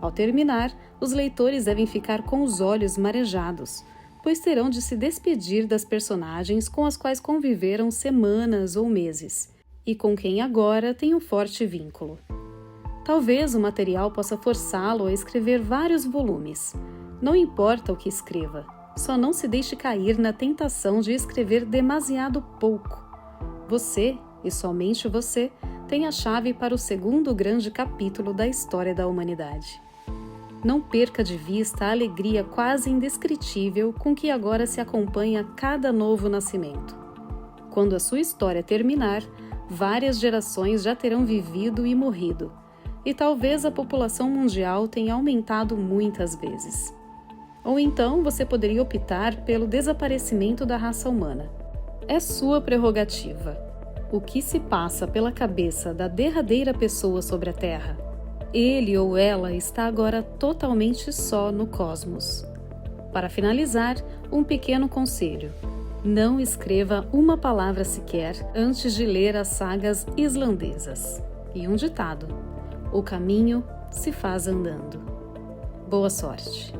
Ao terminar, os leitores devem ficar com os olhos marejados, pois terão de se despedir das personagens com as quais conviveram semanas ou meses, e com quem agora têm um forte vínculo. Talvez o material possa forçá-lo a escrever vários volumes. Não importa o que escreva, só não se deixe cair na tentação de escrever demasiado pouco. Você, e somente você, tem a chave para o segundo grande capítulo da história da humanidade. Não perca de vista a alegria quase indescritível com que agora se acompanha cada novo nascimento. Quando a sua história terminar, várias gerações já terão vivido e morrido, e talvez a população mundial tenha aumentado muitas vezes. Ou então você poderia optar pelo desaparecimento da raça humana. É sua prerrogativa. O que se passa pela cabeça da derradeira pessoa sobre a Terra? Ele ou ela está agora totalmente só no cosmos. Para finalizar, um pequeno conselho. Não escreva uma palavra sequer antes de ler as sagas islandesas. E um ditado: o caminho se faz andando. Boa sorte!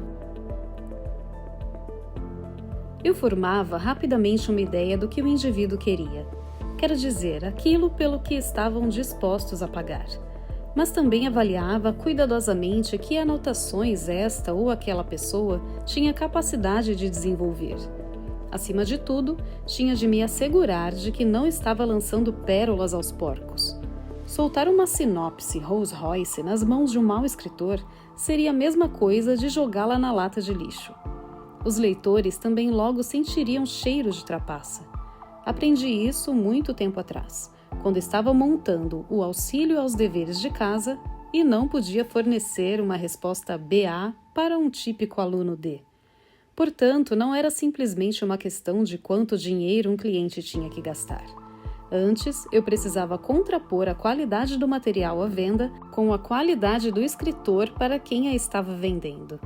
Eu formava rapidamente uma ideia do que o indivíduo queria. Quero dizer, aquilo pelo que estavam dispostos a pagar. Mas também avaliava cuidadosamente que anotações esta ou aquela pessoa tinha capacidade de desenvolver. Acima de tudo, tinha de me assegurar de que não estava lançando pérolas aos porcos. Soltar uma sinopse Rolls Royce nas mãos de um mau escritor seria a mesma coisa de jogá-la na lata de lixo. Os leitores também logo sentiriam cheiro de trapaça. Aprendi isso muito tempo atrás, quando estava montando o auxílio aos deveres de casa e não podia fornecer uma resposta BA para um típico aluno D. Portanto, não era simplesmente uma questão de quanto dinheiro um cliente tinha que gastar. Antes, eu precisava contrapor a qualidade do material à venda com a qualidade do escritor para quem a estava vendendo.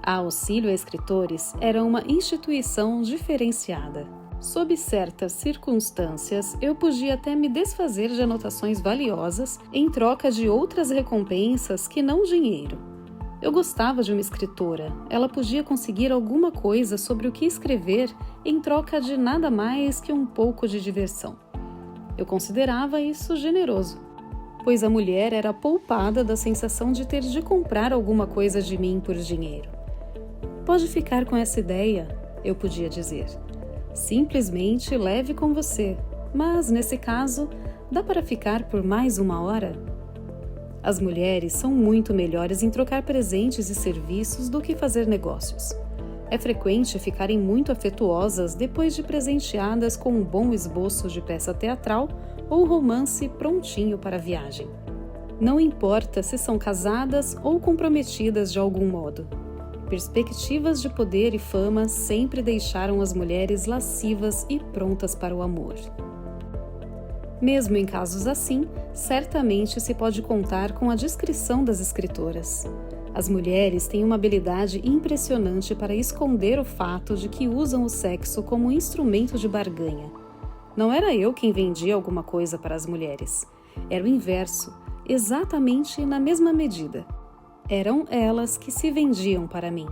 A Auxílio a Escritores era uma instituição diferenciada. Sob certas circunstâncias, eu podia até me desfazer de anotações valiosas em troca de outras recompensas que não dinheiro. Eu gostava de uma escritora, ela podia conseguir alguma coisa sobre o que escrever em troca de nada mais que um pouco de diversão. Eu considerava isso generoso, pois a mulher era poupada da sensação de ter de comprar alguma coisa de mim por dinheiro. Pode ficar com essa ideia, eu podia dizer. Simplesmente leve com você, mas nesse caso, dá para ficar por mais uma hora? As mulheres são muito melhores em trocar presentes e serviços do que fazer negócios. É frequente ficarem muito afetuosas depois de presenteadas com um bom esboço de peça teatral ou romance prontinho para a viagem. Não importa se são casadas ou comprometidas de algum modo. Perspectivas de poder e fama sempre deixaram as mulheres lascivas e prontas para o amor. Mesmo em casos assim, certamente se pode contar com a discrição das escritoras. As mulheres têm uma habilidade impressionante para esconder o fato de que usam o sexo como instrumento de barganha. Não era eu quem vendia alguma coisa para as mulheres. Era o inverso, exatamente na mesma medida. Eram elas que se vendiam para mim.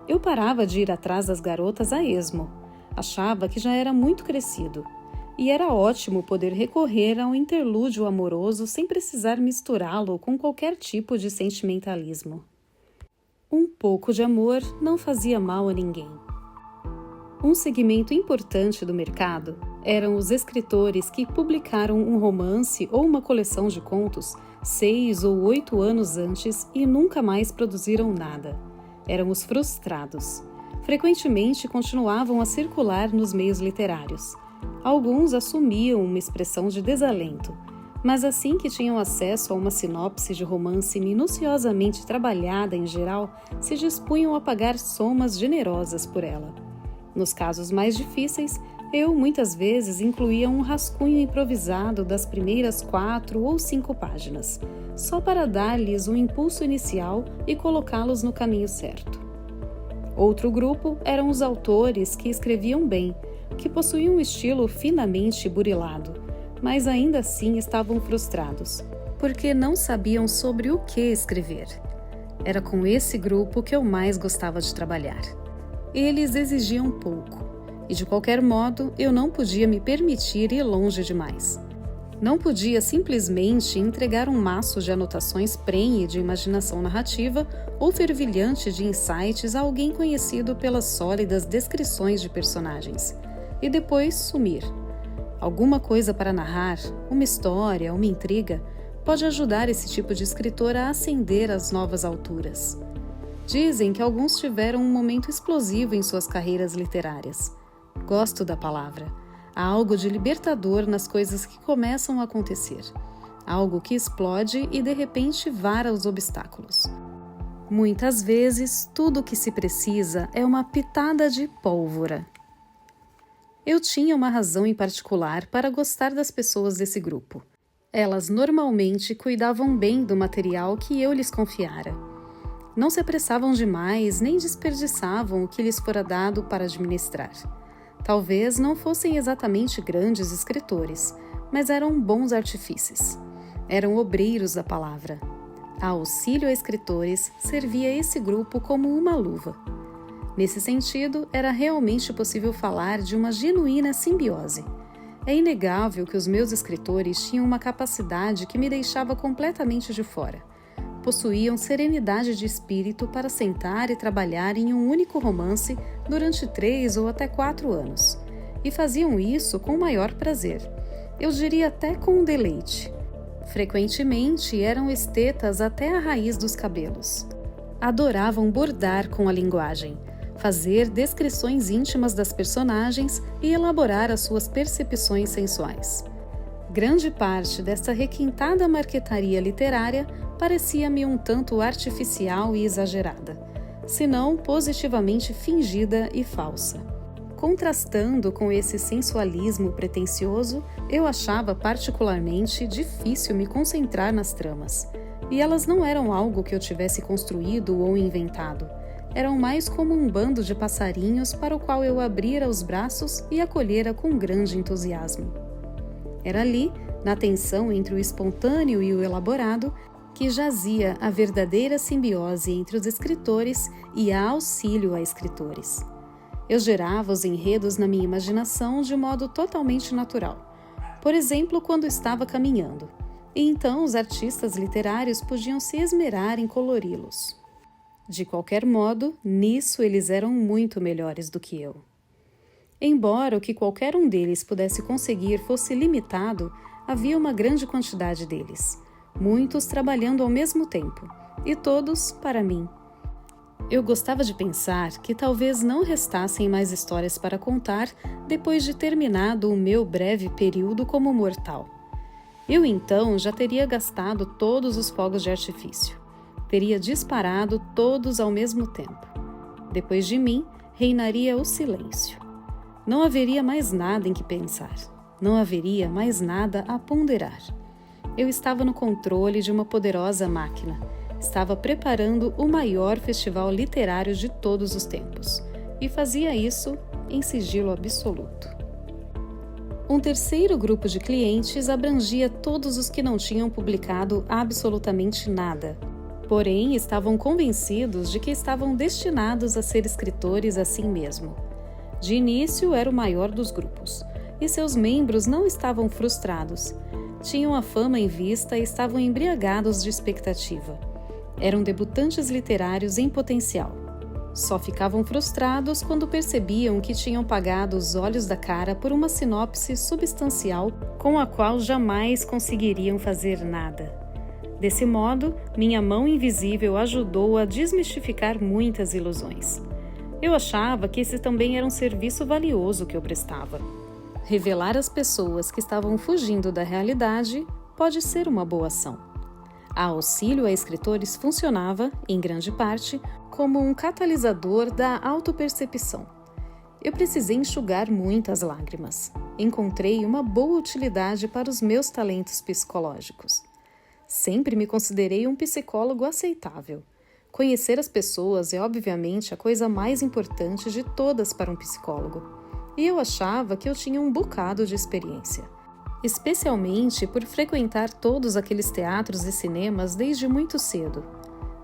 Eu parava de ir atrás das garotas a esmo. Achava que já era muito crescido. E era ótimo poder recorrer a um interlúdio amoroso sem precisar misturá-lo com qualquer tipo de sentimentalismo. Um pouco de amor não fazia mal a ninguém. Um segmento importante do mercado eram os escritores que publicaram um romance ou uma coleção de contos 6 ou 8 anos antes e nunca mais produziram nada. Eram os frustrados. Frequentemente continuavam a circular nos meios literários. Alguns assumiam uma expressão de desalento, mas assim que tinham acesso a uma sinopse de romance minuciosamente trabalhada em geral, se dispunham a pagar somas generosas por ela. Nos casos mais difíceis, eu muitas vezes incluía um rascunho improvisado das primeiras 4 ou 5 páginas, só para dar-lhes um impulso inicial e colocá-los no caminho certo. Outro grupo eram os autores que escreviam bem, que possuíam um estilo finamente burilado, mas ainda assim estavam frustrados, porque não sabiam sobre o que escrever. Era com esse grupo que eu mais gostava de trabalhar. Eles exigiam pouco, e de qualquer modo eu não podia me permitir ir longe demais. Não podia simplesmente entregar um maço de anotações prenhe de imaginação narrativa ou fervilhante de insights a alguém conhecido pelas sólidas descrições de personagens, e depois sumir. Alguma coisa para narrar, uma história, uma intriga, pode ajudar esse tipo de escritor a ascender às novas alturas. Dizem que alguns tiveram um momento explosivo em suas carreiras literárias. Gosto da palavra. Há algo de libertador nas coisas que começam a acontecer. Algo que explode e de repente vara os obstáculos. Muitas vezes, tudo o que se precisa é uma pitada de pólvora. Eu tinha uma razão em particular para gostar das pessoas desse grupo. Elas normalmente cuidavam bem do material que eu lhes confiara. Não se apressavam demais nem desperdiçavam o que lhes fora dado para administrar. Talvez não fossem exatamente grandes escritores, mas eram bons artífices. Eram obreiros da palavra. A Auxílio a Escritores servia esse grupo como uma luva. Nesse sentido, era realmente possível falar de uma genuína simbiose. É inegável que os meus escritores tinham uma capacidade que me deixava completamente de fora. possuíam serenidade de espírito para sentar e trabalhar em um único romance durante 3 ou até 4 anos. E faziam isso com o maior prazer. Eu diria até com um deleite. Frequentemente eram estetas até a raiz dos cabelos. Adoravam bordar com a linguagem, fazer descrições íntimas das personagens e elaborar as suas percepções sensuais. Grande parte desta requintada marquetaria literária parecia-me um tanto artificial e exagerada, se não positivamente fingida e falsa. Contrastando com esse sensualismo pretensioso, eu achava particularmente difícil me concentrar nas tramas, e elas não eram algo que eu tivesse construído ou inventado. Eram mais como um bando de passarinhos para o qual eu abrira os braços e acolhera com grande entusiasmo. Era ali, na tensão entre o espontâneo e o elaborado, que jazia a verdadeira simbiose entre os escritores e a auxílio a escritores. Eu gerava os enredos na minha imaginação de modo totalmente natural. Por exemplo, quando estava caminhando. E então os artistas literários podiam se esmerar em colori-los. De qualquer modo, nisso eles eram muito melhores do que eu. Embora o que qualquer um deles pudesse conseguir fosse limitado, havia uma grande quantidade deles, muitos trabalhando ao mesmo tempo, e todos para mim. Eu gostava de pensar que talvez não restassem mais histórias para contar depois de terminado o meu breve período como mortal. Eu então já teria gastado todos os fogos de artifício. Teria disparado todos ao mesmo tempo. Depois de mim, reinaria o silêncio. Não haveria mais nada em que pensar. Não haveria mais nada a ponderar. Eu estava no controle de uma poderosa máquina. Estava preparando o maior festival literário de todos os tempos. E fazia isso em sigilo absoluto. Um terceiro grupo de clientes abrangia todos os que não tinham publicado absolutamente nada. Porém, estavam convencidos de que estavam destinados a ser escritores assim mesmo. De início, era o maior dos grupos, e seus membros não estavam frustrados. Tinham a fama em vista e estavam embriagados de expectativa. Eram debutantes literários em potencial. Só ficavam frustrados quando percebiam que tinham pagado os olhos da cara por uma sinopse substancial com a qual jamais conseguiriam fazer nada. Desse modo, minha mão invisível ajudou a desmistificar muitas ilusões. Eu achava que esse também era um serviço valioso que eu prestava. Revelar às pessoas que estavam fugindo da realidade pode ser uma boa ação. A auxílio a escritores funcionava, em grande parte, como um catalisador da autopercepção. Eu precisei enxugar muitas lágrimas. Encontrei uma boa utilidade para os meus talentos psicológicos. Sempre me considerei um psicólogo aceitável. Conhecer as pessoas é obviamente a coisa mais importante de todas para um psicólogo. E eu achava que eu tinha um bocado de experiência. Especialmente por frequentar todos aqueles teatros e cinemas desde muito cedo.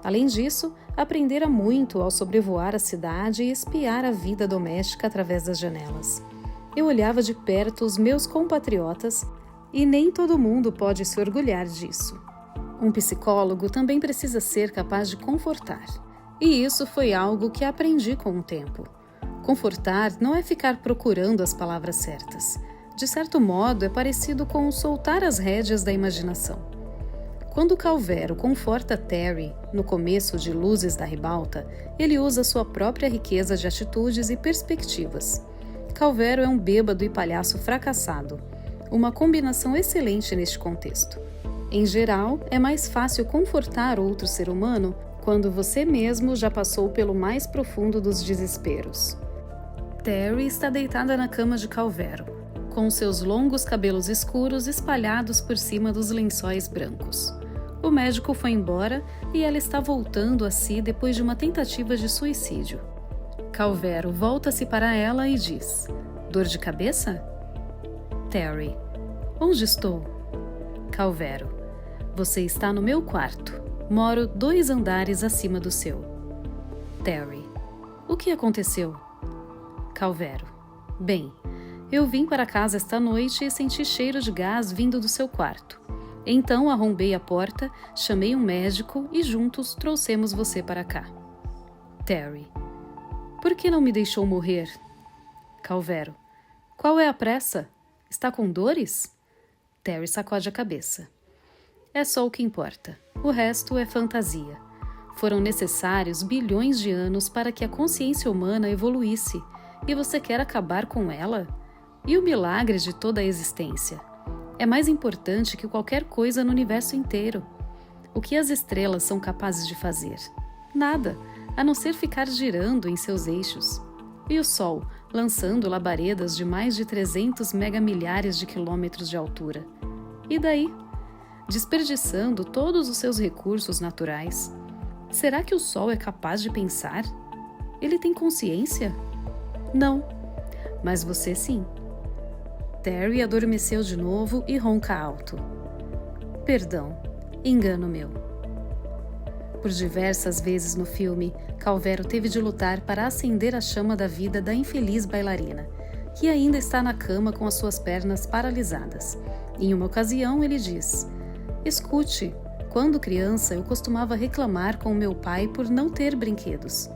Além disso, aprendera muito ao sobrevoar a cidade e espiar a vida doméstica através das janelas. Eu olhava de perto os meus compatriotas e nem todo mundo pode se orgulhar disso. Um psicólogo também precisa ser capaz de confortar. E isso foi algo que aprendi com o tempo. Confortar não é ficar procurando as palavras certas. De certo modo, é parecido com soltar as rédeas da imaginação. Quando Calvero conforta Terry, no começo de Luzes da Ribalta, ele usa sua própria riqueza de atitudes e perspectivas. Calvero é um bêbado e palhaço fracassado, uma combinação excelente neste contexto. Em geral, é mais fácil confortar outro ser humano quando você mesmo já passou pelo mais profundo dos desesperos. Terry está deitada na cama de Calvero, com seus longos cabelos escuros espalhados por cima dos lençóis brancos. O médico foi embora e ela está voltando a si depois de uma tentativa de suicídio. Calvero volta-se para ela e diz: "Dor de cabeça?" Terry: "Onde estou?" Calvero: "Você está no meu quarto. Moro 2 andares acima do seu." Terry: "O que aconteceu?" Calvero: "Bem, eu vim para casa esta noite e senti cheiro de gás vindo do seu quarto. Então arrombei a porta, chamei um médico e juntos trouxemos você para cá. Terry. Por que não me deixou morrer? Calvero. Qual é a pressa? Está com dores? Terry sacode a cabeça. É só o que importa. O resto é fantasia. Foram necessários bilhões de anos para que a consciência humana evoluísse, e você quer acabar com ela? E o milagre de toda a existência? É mais importante que qualquer coisa no universo inteiro. O que as estrelas são capazes de fazer? Nada, a não ser ficar girando em seus eixos. E o Sol, lançando labaredas de mais de 300 megamilhares de quilômetros de altura. E daí? Desperdiçando todos os seus recursos naturais. Será que o Sol é capaz de pensar? Ele tem consciência? Não. Mas você sim. Terry adormeceu de novo e ronca alto. Perdão, engano meu. Por diversas vezes no filme, Calvero teve de lutar para acender a chama da vida da infeliz bailarina, que ainda está na cama com as suas pernas paralisadas. Em uma ocasião, ele diz: escute, quando criança eu costumava reclamar com meu pai por não ter brinquedos.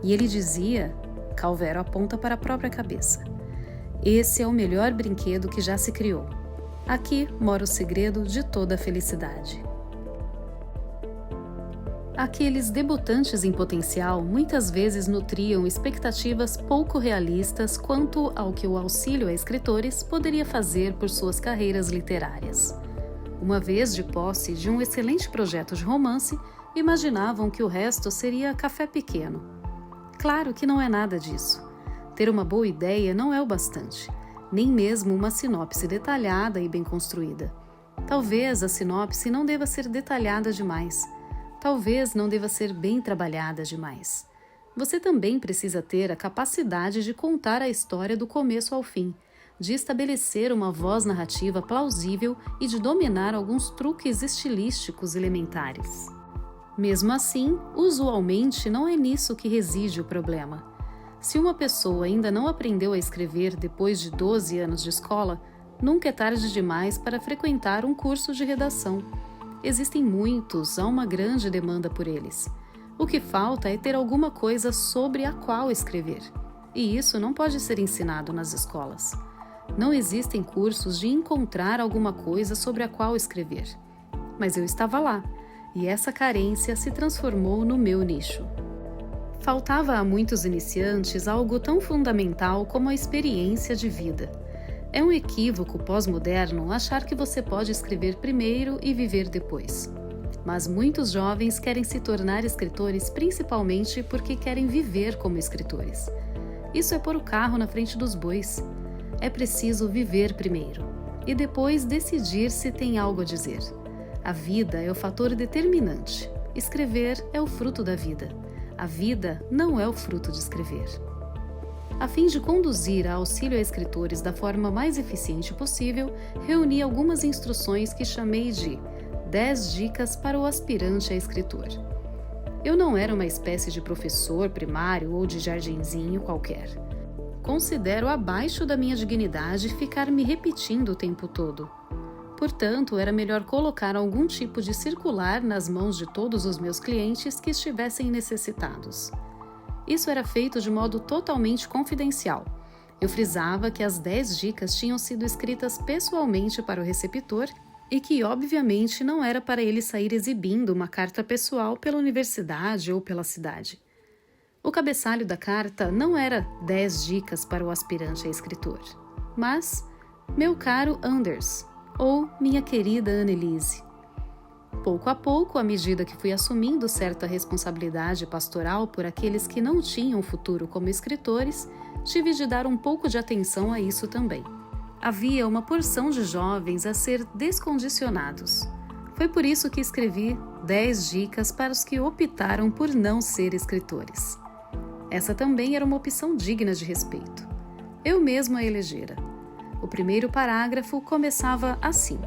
E ele dizia, Calvero aponta para a própria cabeça, esse é o melhor brinquedo que já se criou. Aqui mora o segredo de toda a felicidade. Aqueles debutantes em potencial muitas vezes nutriam expectativas pouco realistas quanto ao que o auxílio a escritores poderia fazer por suas carreiras literárias. Uma vez de posse de um excelente projeto de romance, imaginavam que o resto seria café pequeno. Claro que não é nada disso. Ter uma boa ideia não é o bastante, nem mesmo uma sinopse detalhada e bem construída. Talvez a sinopse não deva ser detalhada demais. Talvez não deva ser bem trabalhada demais. Você também precisa ter a capacidade de contar a história do começo ao fim, de estabelecer uma voz narrativa plausível e de dominar alguns truques estilísticos elementares. Mesmo assim, usualmente não é nisso que reside o problema. Se uma pessoa ainda não aprendeu a escrever depois de 12 anos de escola, nunca é tarde demais para frequentar um curso de redação. Existem muitos, há uma grande demanda por eles. O que falta é ter alguma coisa sobre a qual escrever. E isso não pode ser ensinado nas escolas. Não existem cursos de encontrar alguma coisa sobre a qual escrever. Mas eu estava lá, e essa carência se transformou no meu nicho. Faltava a muitos iniciantes algo tão fundamental como a experiência de vida. É um equívoco pós-moderno achar que você pode escrever primeiro e viver depois. Mas muitos jovens querem se tornar escritores principalmente porque querem viver como escritores. Isso é pôr o carro na frente dos bois. É preciso viver primeiro e depois decidir se tem algo a dizer. A vida é o fator determinante. Escrever é o fruto da vida. A vida não é o fruto de escrever. A fim de conduzir a auxílio a escritores da forma mais eficiente possível, reuni algumas instruções que chamei de 10 dicas para o aspirante a escritor. Eu não era uma espécie de professor primário ou de jardinzinho qualquer. Considero abaixo da minha dignidade ficar me repetindo o tempo todo. Portanto, era melhor colocar algum tipo de circular nas mãos de todos os meus clientes que estivessem necessitados. Isso era feito de modo totalmente confidencial. Eu frisava que as 10 dicas tinham sido escritas pessoalmente para o receptor e que, obviamente, não era para ele sair exibindo uma carta pessoal pela universidade ou pela cidade. O cabeçalho da carta não era 10 dicas para o aspirante a escritor, mas meu caro Anders, ou minha querida Annelise. Pouco a pouco, à medida que fui assumindo certa responsabilidade pastoral por aqueles que não tinham futuro como escritores, tive de dar um pouco de atenção a isso também. Havia uma porção de jovens a ser descondicionados. Foi por isso que escrevi 10 dicas para os que optaram por não ser escritores. Essa também era uma opção digna de respeito. Eu mesmo a elegera. O primeiro parágrafo começava assim: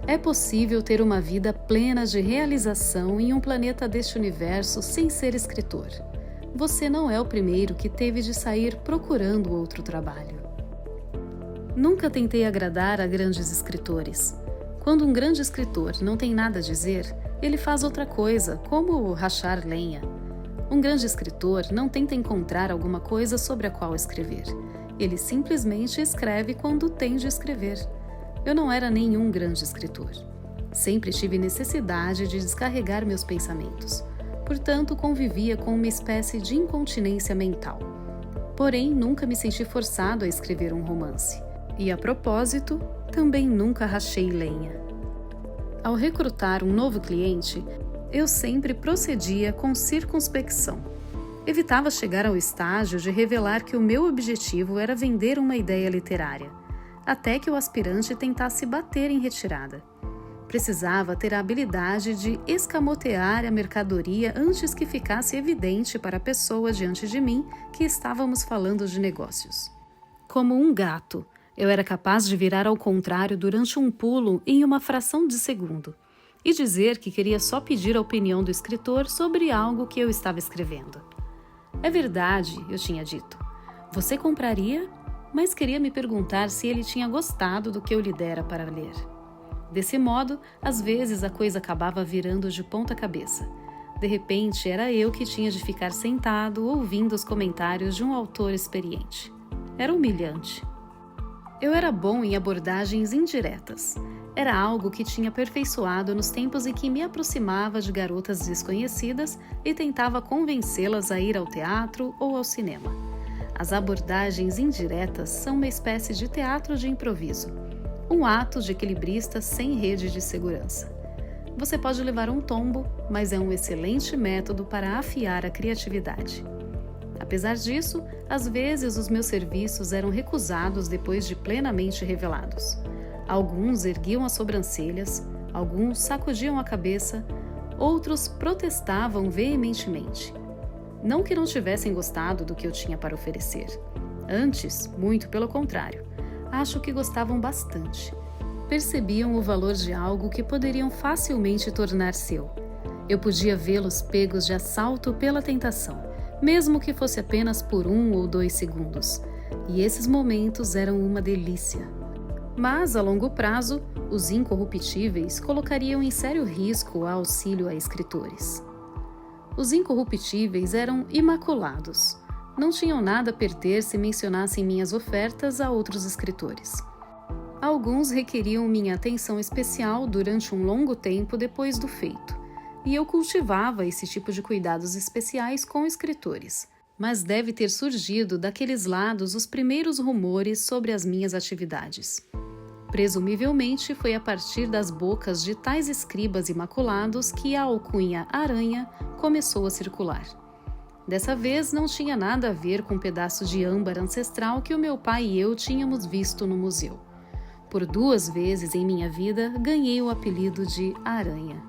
é possível ter uma vida plena de realização em um planeta deste universo sem ser escritor. Você não é o primeiro que teve de sair procurando outro trabalho. Nunca tentei agradar a grandes escritores. Quando um grande escritor não tem nada a dizer, ele faz outra coisa, como rachar lenha. Um grande escritor não tenta encontrar alguma coisa sobre a qual escrever. Ele simplesmente escreve quando tem de escrever. Eu não era nenhum grande escritor. Sempre tive necessidade de descarregar meus pensamentos. Portanto, convivia com uma espécie de incontinência mental. Porém, nunca me senti forçado a escrever um romance. E, a propósito, também nunca rachei lenha. Ao recrutar um novo cliente, eu sempre procedia com circunspecção. Evitava chegar ao estágio de revelar que o meu objetivo era vender uma ideia literária, até que o aspirante tentasse bater em retirada. Precisava ter a habilidade de escamotear a mercadoria antes que ficasse evidente para a pessoa diante de mim que estávamos falando de negócios. Como um gato, eu era capaz de virar ao contrário durante um pulo em uma fração de segundo e dizer que queria só pedir a opinião do escritor sobre algo que eu estava escrevendo. É verdade, eu tinha dito. Você compraria? Mas queria me perguntar se ele tinha gostado do que eu lhe dera para ler. Desse modo, às vezes a coisa acabava virando de ponta cabeça. De repente, era eu que tinha de ficar sentado ouvindo os comentários de um autor experiente. Era humilhante. Eu era bom em abordagens indiretas. Era algo que tinha aperfeiçoado nos tempos em que me aproximava de garotas desconhecidas e tentava convencê-las a ir ao teatro ou ao cinema. As abordagens indiretas são uma espécie de teatro de improviso. Um ato de equilibrista sem rede de segurança. Você pode levar um tombo, mas é um excelente método para afiar a criatividade. Apesar disso, às vezes os meus serviços eram recusados depois de plenamente revelados. Alguns erguiam as sobrancelhas, alguns sacudiam a cabeça, outros protestavam veementemente. Não que não tivessem gostado do que eu tinha para oferecer. Antes, muito pelo contrário. Acho que gostavam bastante. Percebiam o valor de algo que poderiam facilmente tornar seu. Eu podia vê-los pegos de assalto pela tentação, mesmo que fosse apenas por 1 ou 2 segundos. E esses momentos eram uma delícia. Mas, a longo prazo, os incorruptíveis colocariam em sério risco o auxílio a escritores. Os incorruptíveis eram imaculados. Não tinham nada a perder se mencionassem minhas ofertas a outros escritores. Alguns requeriam minha atenção especial durante um longo tempo depois do feito, e eu cultivava esse tipo de cuidados especiais com escritores. Mas deve ter surgido daqueles lados os primeiros rumores sobre as minhas atividades. Presumivelmente foi a partir das bocas de tais escribas imaculados que a alcunha Aranha começou a circular. Dessa vez não tinha nada a ver com um pedaço de âmbar ancestral que o meu pai e eu tínhamos visto no museu. Por 2 vezes em minha vida ganhei o apelido de Aranha.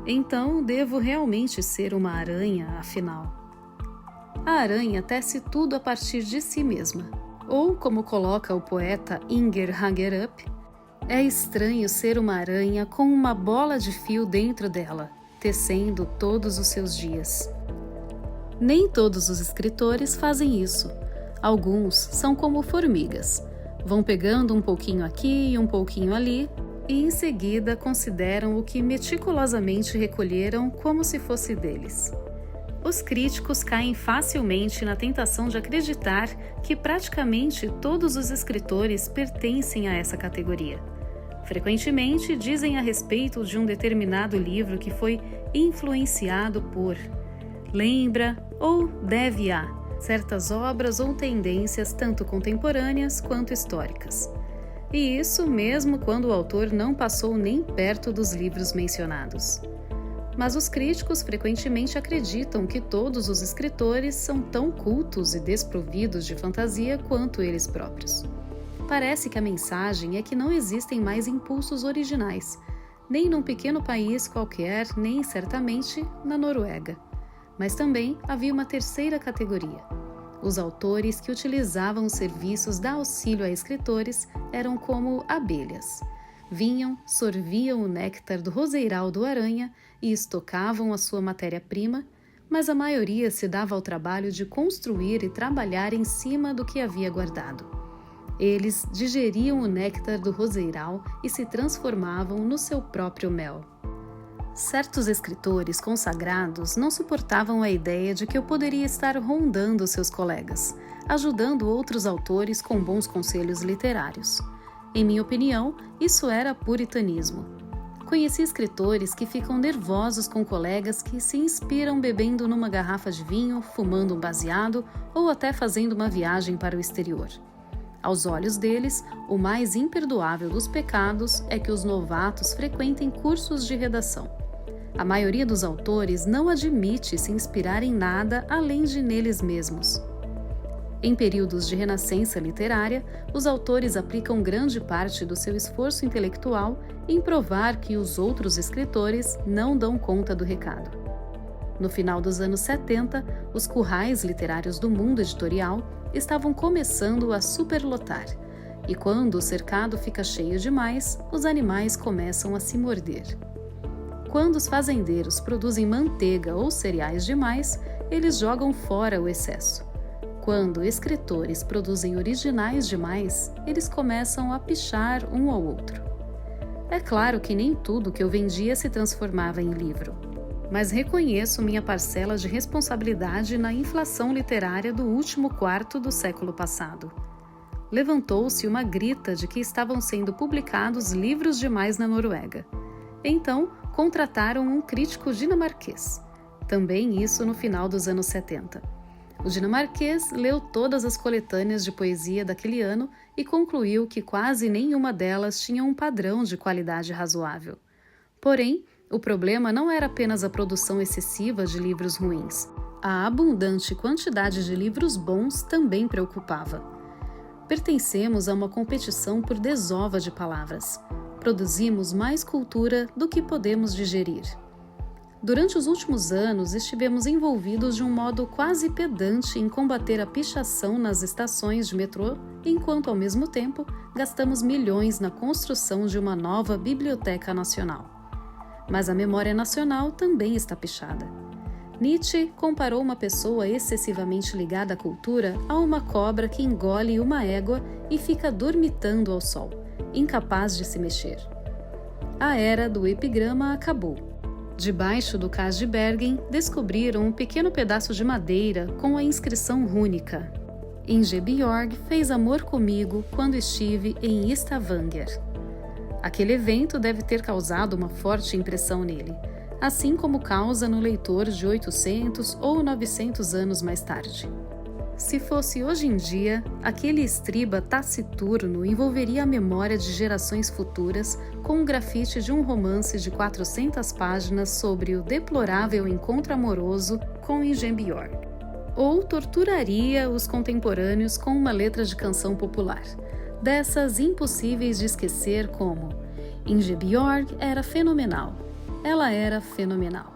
Então devo realmente ser uma aranha, afinal. A aranha tece tudo a partir de si mesma. Ou, como coloca o poeta Inger Hagerup, é estranho ser uma aranha com uma bola de fio dentro dela, tecendo todos os seus dias. Nem todos os escritores fazem isso. Alguns são como formigas. Vão pegando um pouquinho aqui e um pouquinho ali e em seguida consideram o que meticulosamente recolheram como se fosse deles. Os críticos caem facilmente na tentação de acreditar que praticamente todos os escritores pertencem a essa categoria. Frequentemente dizem a respeito de um determinado livro que foi influenciado por, lembra ou deve a certas obras ou tendências tanto contemporâneas quanto históricas. E isso mesmo quando o autor não passou nem perto dos livros mencionados. Mas os críticos frequentemente acreditam que todos os escritores são tão cultos e desprovidos de fantasia quanto eles próprios. Parece que a mensagem é que não existem mais impulsos originais, nem num pequeno país qualquer, nem certamente na Noruega. Mas também havia uma terceira categoria. Os autores que utilizavam os serviços da auxílio a escritores eram como abelhas. Vinham, sorviam o néctar do roseiral do Aranha e estocavam a sua matéria-prima, mas a maioria se dava ao trabalho de construir e trabalhar em cima do que havia guardado. Eles digeriam o néctar do roseiral e se transformavam no seu próprio mel. Certos escritores consagrados não suportavam a ideia de que eu poderia estar rondando seus colegas, ajudando outros autores com bons conselhos literários. Em minha opinião, isso era puritanismo. Conheci escritores que ficam nervosos com colegas que se inspiram bebendo numa garrafa de vinho, fumando um baseado ou até fazendo uma viagem para o exterior. Aos olhos deles, o mais imperdoável dos pecados é que os novatos frequentem cursos de redação. A maioria dos autores não admite se inspirar em nada além de neles mesmos. Em períodos de renascença literária, os autores aplicam grande parte do seu esforço intelectual em provar que os outros escritores não dão conta do recado. No final dos anos 70, os currais literários do mundo editorial estavam começando a superlotar, e quando o cercado fica cheio demais, os animais começam a se morder. Quando os fazendeiros produzem manteiga ou cereais demais, eles jogam fora o excesso. Quando escritores produzem originais demais, eles começam a pichar um ao outro. É claro que nem tudo que eu vendia se transformava em livro, mas reconheço minha parcela de responsabilidade na inflação literária do último quarto do século passado. Levantou-se uma grita de que estavam sendo publicados livros demais na Noruega. Então, contrataram um crítico dinamarquês. Também isso no final dos anos 70. O dinamarquês leu todas as coletâneas de poesia daquele ano e concluiu que quase nenhuma delas tinha um padrão de qualidade razoável. Porém, o problema não era apenas a produção excessiva de livros ruins. A abundante quantidade de livros bons também preocupava. Pertencemos a uma competição por desova de palavras. Produzimos mais cultura do que podemos digerir. Durante os últimos anos, estivemos envolvidos de um modo quase pedante em combater a pichação nas estações de metrô, enquanto, ao mesmo tempo, gastamos milhões na construção de uma nova biblioteca nacional. Mas a memória nacional também está pichada. Nietzsche comparou uma pessoa excessivamente ligada à cultura a uma cobra que engole uma égua e fica dormitando ao sol, incapaz de se mexer. A era do epigrama acabou. Debaixo do cais de Bergen, descobriram um pequeno pedaço de madeira com a inscrição rúnica: Ingebjorg fez amor comigo quando estive em Stavanger. Aquele evento deve ter causado uma forte impressão nele, assim como causa no leitor de 800 ou 900 anos mais tarde. Se fosse hoje em dia, aquele estriba taciturno envolveria a memória de gerações futuras com um grafite de um romance de 400 páginas sobre o deplorável encontro amoroso com Ingebjorg. Ou torturaria os contemporâneos com uma letra de canção popular, dessas impossíveis de esquecer como: Ingebjorg era fenomenal, ela era fenomenal.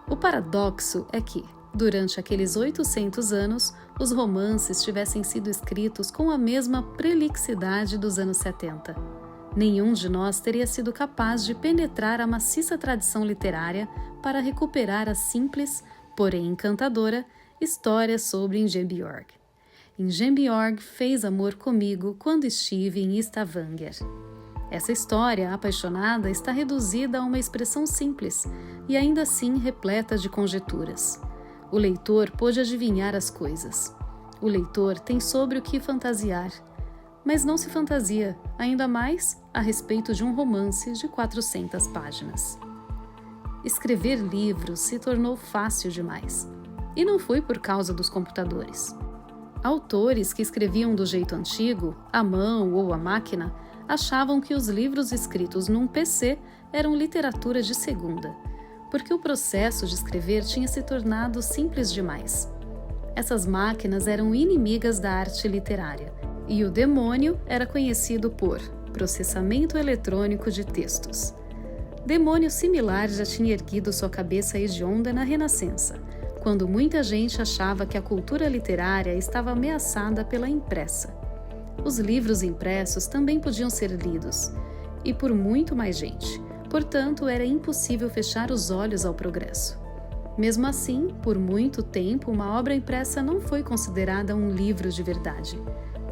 O paradoxo é que, durante aqueles 800 anos, os romances tivessem sido escritos com a mesma prolixidade dos anos 70. Nenhum de nós teria sido capaz de penetrar a maciça tradição literária para recuperar a simples, porém encantadora, história sobre Ingebjorg. Ingebjorg fez amor comigo quando estive em Stavanger. Essa história apaixonada está reduzida a uma expressão simples e ainda assim repleta de conjecturas. O leitor pôde adivinhar as coisas. O leitor tem sobre o que fantasiar, mas não se fantasia, ainda mais a respeito de um romance de 400 páginas. Escrever livros se tornou fácil demais, e não foi por causa dos computadores. Autores que escreviam do jeito antigo, à mão ou à máquina, achavam que os livros escritos num PC eram literatura de segunda, porque o processo de escrever tinha se tornado simples demais. Essas máquinas eram inimigas da arte literária, e o demônio era conhecido por processamento eletrônico de textos. Demônio similar já tinha erguido sua cabeça hedionda na Renascença, quando muita gente achava que a cultura literária estava ameaçada pela impressa. Os livros impressos também podiam ser lidos, e por muito mais gente. Portanto, era impossível fechar os olhos ao progresso. Mesmo assim, por muito tempo, uma obra impressa não foi considerada um livro de verdade.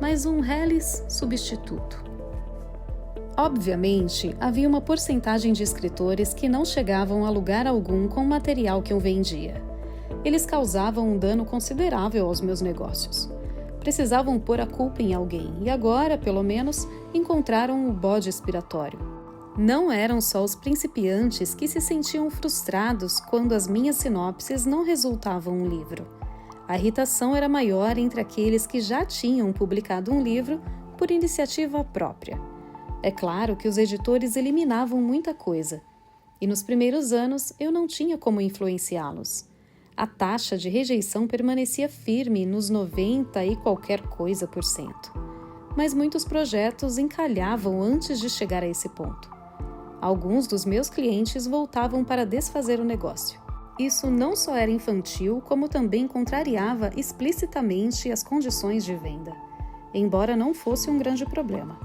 mas um reles substituto. Obviamente, havia uma porcentagem de escritores que não chegavam a lugar algum com o material que eu vendia. Eles causavam um dano considerável aos meus negócios. Precisavam pôr a culpa em alguém e agora, pelo menos, encontraram o bode expiatório. Não eram só os principiantes que se sentiam frustrados quando as minhas sinopses não resultavam um livro. A irritação era maior entre aqueles que já tinham publicado um livro por iniciativa própria. É claro que os editores eliminavam muita coisa, e nos primeiros anos eu não tinha como influenciá-los. A taxa de rejeição permanecia firme nos 90 e qualquer coisa por cento. Mas muitos projetos encalhavam antes de chegar a esse ponto. Alguns dos meus clientes voltavam para desfazer o negócio. Isso não só era infantil, como também contrariava explicitamente as condições de venda, embora não fosse um grande problema.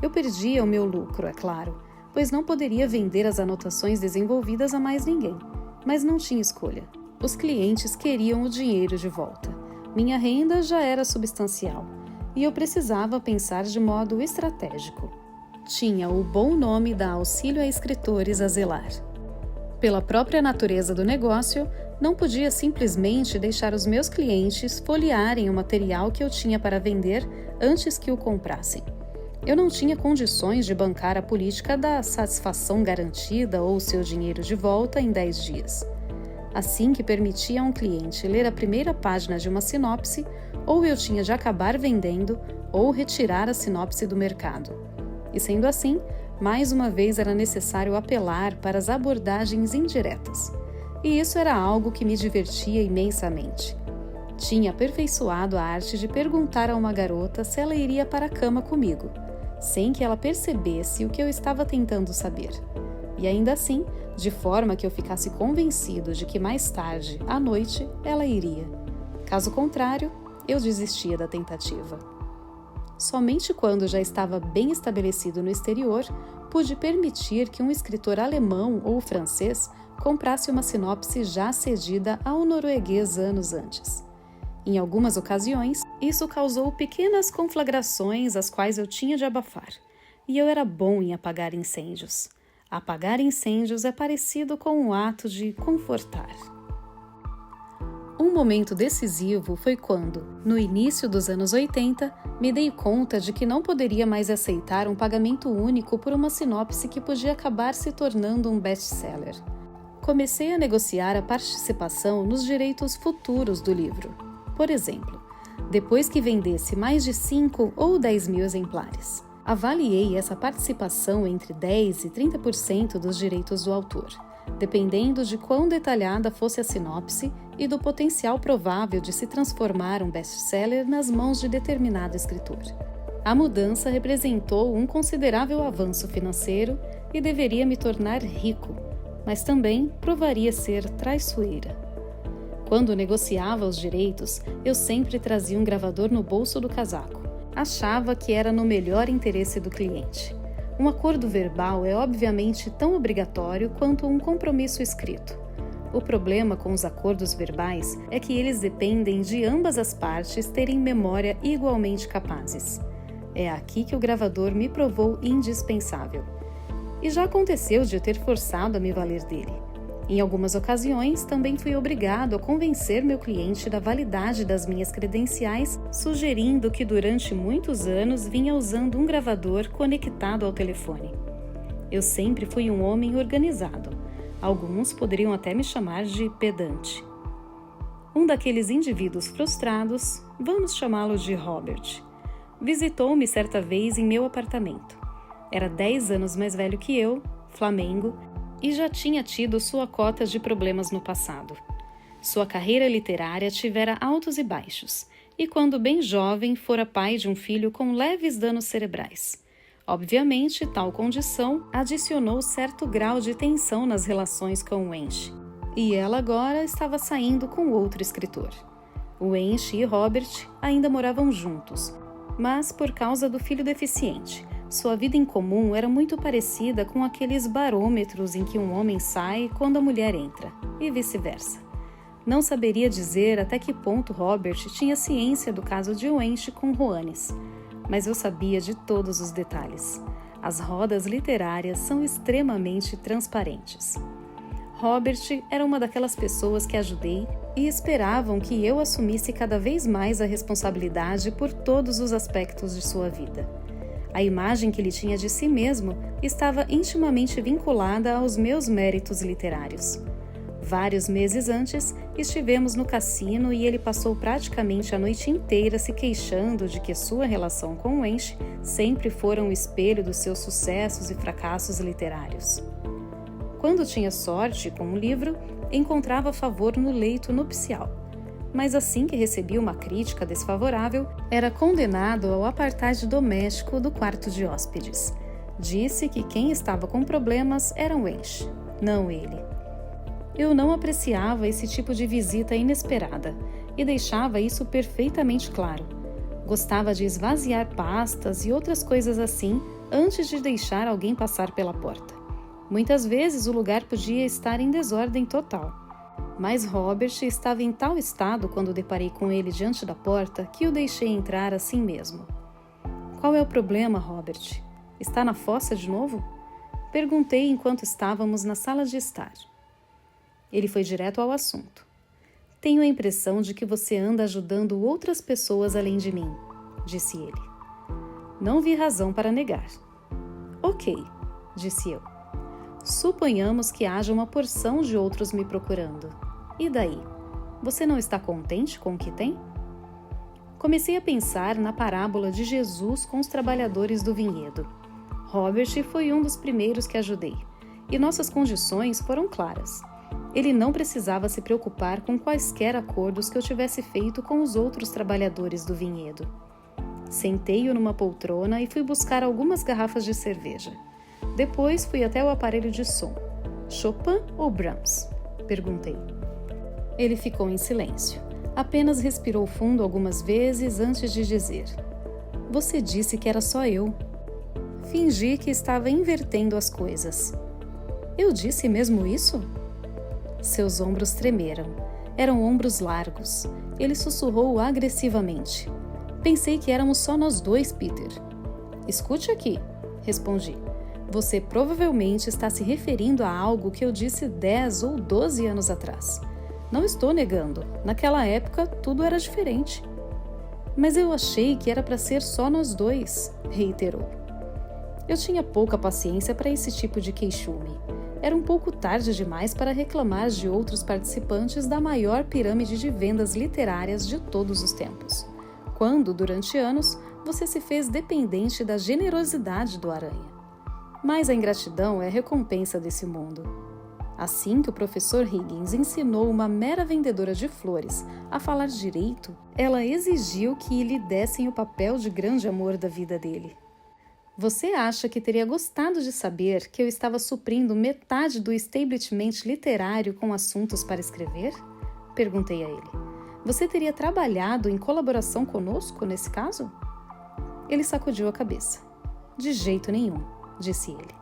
Eu perdia o meu lucro, é claro, pois não poderia vender as anotações desenvolvidas a mais ninguém, mas não tinha escolha. Os clientes queriam o dinheiro de volta. Minha renda já era substancial e eu precisava pensar de modo estratégico. Tinha o bom nome da Auxílio a Escritores a zelar. Pela própria natureza do negócio, não podia simplesmente deixar os meus clientes folhearem o material que eu tinha para vender antes que o comprassem. Eu não tinha condições de bancar a política da satisfação garantida ou seu dinheiro de volta em 10 dias. Assim que permitia a um cliente ler a primeira página de uma sinopse, ou eu tinha de acabar vendendo ou retirar a sinopse do mercado. E sendo assim, mais uma vez era necessário apelar para as abordagens indiretas. E isso era algo que me divertia imensamente. Tinha aperfeiçoado a arte de perguntar a uma garota se ela iria para a cama comigo, sem que ela percebesse o que eu estava tentando saber. E ainda assim, de forma que eu ficasse convencido de que mais tarde, à noite, ela iria. Caso contrário, eu desistia da tentativa. Somente quando já estava bem estabelecido no exterior, pude permitir que um escritor alemão ou francês comprasse uma sinopse já cedida a um norueguês anos antes. Em algumas ocasiões, isso causou pequenas conflagrações às quais eu tinha de abafar, e eu era bom em apagar incêndios. Apagar incêndios é parecido com o ato de confortar. Um momento decisivo foi quando, no início dos anos 80, me dei conta de que não poderia mais aceitar um pagamento único por uma sinopse que podia acabar se tornando um best-seller. Comecei a negociar a participação nos direitos futuros do livro. Por exemplo, depois que vendesse mais de 5 ou 10 mil exemplares. Avaliei essa participação entre 10% e 30% dos direitos do autor, dependendo de quão detalhada fosse a sinopse e do potencial provável de se transformar um best-seller nas mãos de determinado escritor. A mudança representou um considerável avanço financeiro e deveria me tornar rico, mas também provaria ser traiçoeira. Quando negociava os direitos, eu sempre trazia um gravador no bolso do casaco. Achava que era no melhor interesse do cliente. Um acordo verbal é obviamente tão obrigatório quanto um compromisso escrito. O problema com os acordos verbais é que eles dependem de ambas as partes terem memória igualmente capazes. É aqui que o gravador me provou indispensável. E já aconteceu de eu ter forçado a me valer dele. Em algumas ocasiões, também fui obrigado a convencer meu cliente da validade das minhas credenciais, sugerindo que durante muitos anos vinha usando um gravador conectado ao telefone. Eu sempre fui um homem organizado. Alguns poderiam até me chamar de pedante. Um daqueles indivíduos frustrados, vamos chamá-lo de Robert, visitou-me certa vez em meu apartamento. Era 10 anos mais velho que eu, flamengo, e já tinha tido sua cota de problemas no passado. Sua carreira literária tivera altos e baixos, e quando bem jovem fora pai de um filho com leves danos cerebrais. Obviamente, tal condição adicionou certo grau de tensão nas relações com Wenche, e ela agora estava saindo com outro escritor. Wenche e Robert ainda moravam juntos, mas por causa do filho deficiente, sua vida em comum era muito parecida com aqueles barômetros em que um homem sai quando a mulher entra, e vice-versa. Não saberia dizer até que ponto Robert tinha ciência do caso de Wench com Roanes, mas eu sabia de todos os detalhes. As rodas literárias são extremamente transparentes. Robert era uma daquelas pessoas que ajudei e esperavam que eu assumisse cada vez mais a responsabilidade por todos os aspectos de sua vida. A imagem que ele tinha de si mesmo estava intimamente vinculada aos meus méritos literários. Vários meses antes, estivemos no cassino e ele passou praticamente a noite inteira se queixando de que sua relação com Wench sempre fora um espelho dos seus sucessos e fracassos literários. Quando tinha sorte com um livro, encontrava favor no leito nupcial, mas assim que recebia uma crítica desfavorável, era condenado ao apartheid doméstico do quarto de hóspedes. Disse que quem estava com problemas era Wench, não ele. Eu não apreciava esse tipo de visita inesperada e deixava isso perfeitamente claro. Gostava de esvaziar pastas e outras coisas assim antes de deixar alguém passar pela porta. Muitas vezes o lugar podia estar em desordem total. Mas Robert estava em tal estado quando deparei com ele diante da porta que o deixei entrar assim mesmo. Qual é o problema, Robert? Está na fossa de novo? Perguntei enquanto estávamos na sala de estar. Ele foi direto ao assunto. Tenho a impressão de que você anda ajudando outras pessoas além de mim, disse ele. Não vi razão para negar. Ok, disse eu. Suponhamos que haja uma porção de outros me procurando. E daí? Você não está contente com o que tem? Comecei a pensar na parábola de Jesus com os trabalhadores do vinhedo. Robert foi um dos primeiros que ajudei, e nossas condições foram claras. Ele não precisava se preocupar com quaisquer acordos que eu tivesse feito com os outros trabalhadores do vinhedo. Sentei-o numa poltrona e fui buscar algumas garrafas de cerveja. Depois fui até o aparelho de som. Chopin ou Brahms? Perguntei. Ele ficou em silêncio. Apenas respirou fundo algumas vezes antes de dizer: Você disse que era só eu. Fingi que estava invertendo as coisas. Eu disse mesmo isso? Seus ombros tremeram. Eram ombros largos. Ele sussurrou agressivamente. Pensei que éramos só nós dois, Peter. Escute aqui, respondi. Você provavelmente está se referindo a algo que eu disse 10 ou 12 anos atrás. Não estou negando. Naquela época, tudo era diferente. Mas eu achei que era para ser só nós dois, reiterou. Eu tinha pouca paciência para esse tipo de queixume. Era um pouco tarde demais para reclamar de outros participantes da maior pirâmide de vendas literárias de todos os tempos, quando, durante anos, você se fez dependente da generosidade do Aranha. Mas a ingratidão é a recompensa desse mundo. Assim que o professor Higgins ensinou uma mera vendedora de flores a falar direito, ela exigiu que lhe dessem o papel de grande amor da vida dele. Você acha que teria gostado de saber que eu estava suprindo metade do establishment literário com assuntos para escrever? Perguntei a ele. Você teria trabalhado em colaboração conosco nesse caso? Ele sacudiu a cabeça. De jeito nenhum, disse ele.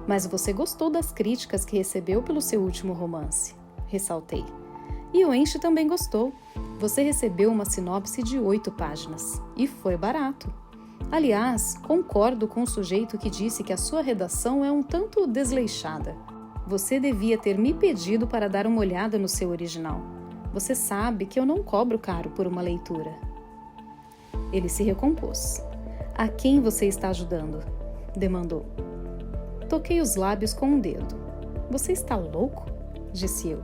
Mas você gostou das críticas que recebeu pelo seu último romance, ressaltei. E o Wench também gostou. Você recebeu uma sinopse de 8 páginas. E foi barato. Aliás, concordo com o sujeito que disse que a sua redação é um tanto desleixada. Você devia ter me pedido para dar uma olhada no seu original. Você sabe que eu não cobro caro por uma leitura. Ele se recompôs. A quem você está ajudando? Demandou. Toquei os lábios com um dedo. Você está louco? Disse eu.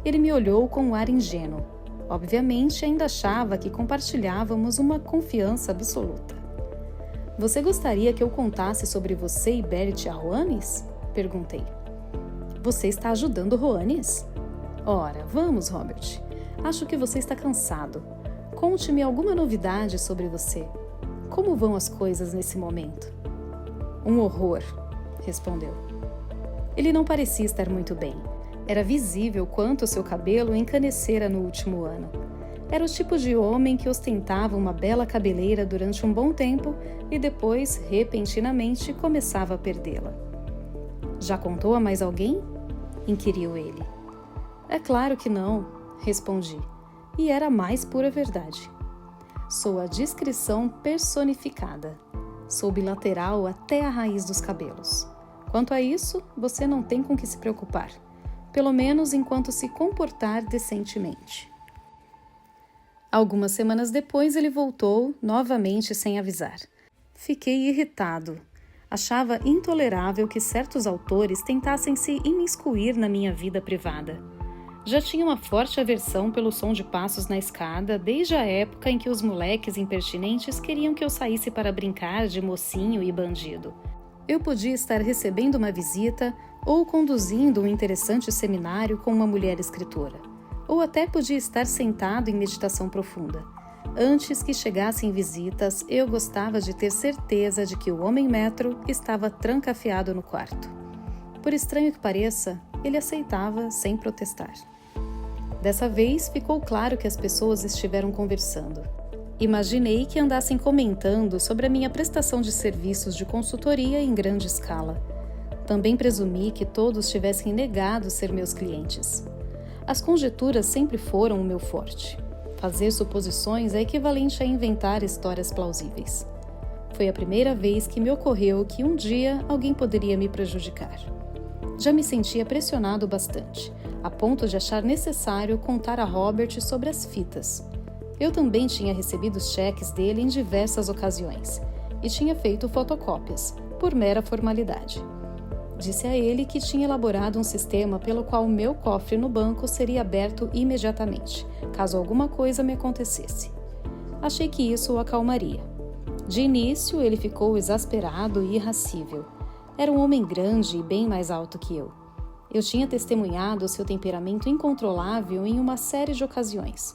Ele me olhou com um ar ingênuo. Obviamente, ainda achava que compartilhávamos uma confiança absoluta. Você gostaria que eu contasse sobre você e Berit a Roanes? Perguntei. Você está ajudando Roanes? Ora, vamos, Robert. Acho que você está cansado. Conte-me alguma novidade sobre você. Como vão as coisas nesse momento? Um horror, respondeu. Ele não parecia estar muito bem. Era visível quanto seu cabelo encanecera no último ano. Era o tipo de homem que ostentava uma bela cabeleira durante um bom tempo e depois, repentinamente, começava a perdê-la. Já contou a mais alguém? Inquiriu ele. É claro que não. respondi, e era a mais pura verdade. Sou a discrição personificada. Sou bilateral até a raiz dos cabelos. Quanto a isso, você não tem com que se preocupar, pelo menos enquanto se comportar decentemente. Algumas semanas depois ele voltou, novamente sem avisar. Fiquei irritado. Achava intolerável que certos autores tentassem se imiscuir na minha vida privada. Já tinha uma forte aversão pelo som de passos na escada desde a época em que os moleques impertinentes queriam que eu saísse para brincar de mocinho e bandido. Eu podia estar recebendo uma visita ou conduzindo um interessante seminário com uma mulher escritora. Ou até podia estar sentado em meditação profunda. Antes que chegassem visitas, eu gostava de ter certeza de que o homem-metro estava trancafiado no quarto. Por estranho que pareça, ele aceitava sem protestar. Dessa vez, ficou claro que as pessoas estiveram conversando. Imaginei que andassem comentando sobre a minha prestação de serviços de consultoria em grande escala. Também presumi que todos tivessem negado ser meus clientes. As conjecturas sempre foram o meu forte. Fazer suposições é equivalente a inventar histórias plausíveis. Foi a primeira vez que me ocorreu que um dia alguém poderia me prejudicar. Já me sentia pressionado bastante, a ponto de achar necessário contar a Robert sobre as fitas. Eu também tinha recebido cheques dele em diversas ocasiões e tinha feito fotocópias, por mera formalidade. Disse a ele que tinha elaborado um sistema pelo qual meu cofre no banco seria aberto imediatamente, caso alguma coisa me acontecesse. Achei que isso o acalmaria. De início, ele ficou exasperado e irracível. Era um homem grande e bem mais alto que eu. Eu tinha testemunhado seu temperamento incontrolável em uma série de ocasiões.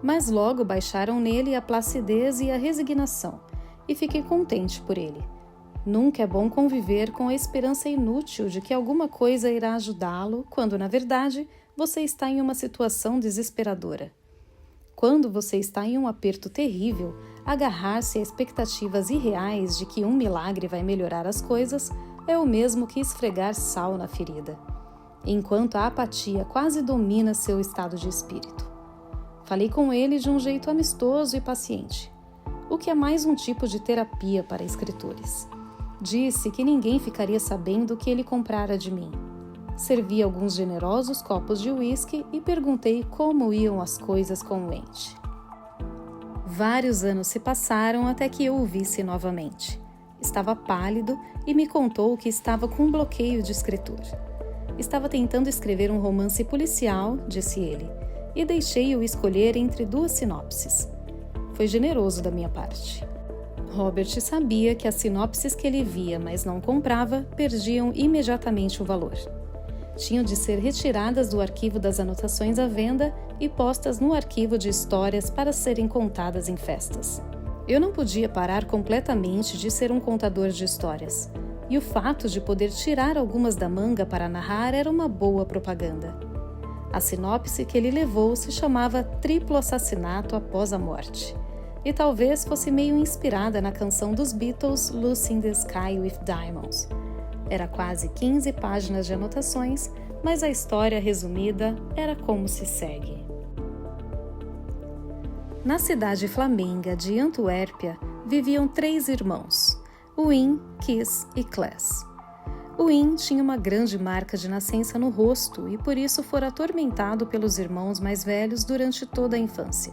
Mas logo baixaram nele a placidez e a resignação, e fiquei contente por ele. Nunca é bom conviver com a esperança inútil de que alguma coisa irá ajudá-lo, quando, na verdade, você está em uma situação desesperadora. Quando você está em um aperto terrível, agarrar-se a expectativas irreais de que um milagre vai melhorar as coisas é o mesmo que esfregar sal na ferida, enquanto a apatia quase domina seu estado de espírito. Falei com ele de um jeito amistoso e paciente, o que é mais um tipo de terapia para escritores. Disse que ninguém ficaria sabendo o que ele comprara de mim. Servi alguns generosos copos de uísque e perguntei como iam as coisas com o ente. Vários anos se passaram até que eu o visse novamente. Estava pálido e me contou que estava com um bloqueio de escritor. Estava tentando escrever um romance policial, disse ele, e deixei-o escolher entre 2 sinopses. Foi generoso da minha parte. Robert sabia que as sinopses que ele via, mas não comprava, perdiam imediatamente o valor. Tinham de ser retiradas do arquivo das anotações à venda e postas no arquivo de histórias para serem contadas em festas. Eu não podia parar completamente de ser um contador de histórias, e o fato de poder tirar algumas da manga para narrar era uma boa propaganda. A sinopse que ele levou se chamava Triplo Assassinato Após a Morte, e talvez fosse meio inspirada na canção dos Beatles Lucy in the Sky with Diamonds. Era quase 15 páginas de anotações, mas a história resumida era como se segue. Na cidade flamenga de Antuérpia viviam 3 irmãos, Wim, Kees e Klaas. Wim tinha uma grande marca de nascença no rosto e por isso fora atormentado pelos irmãos mais velhos durante toda a infância.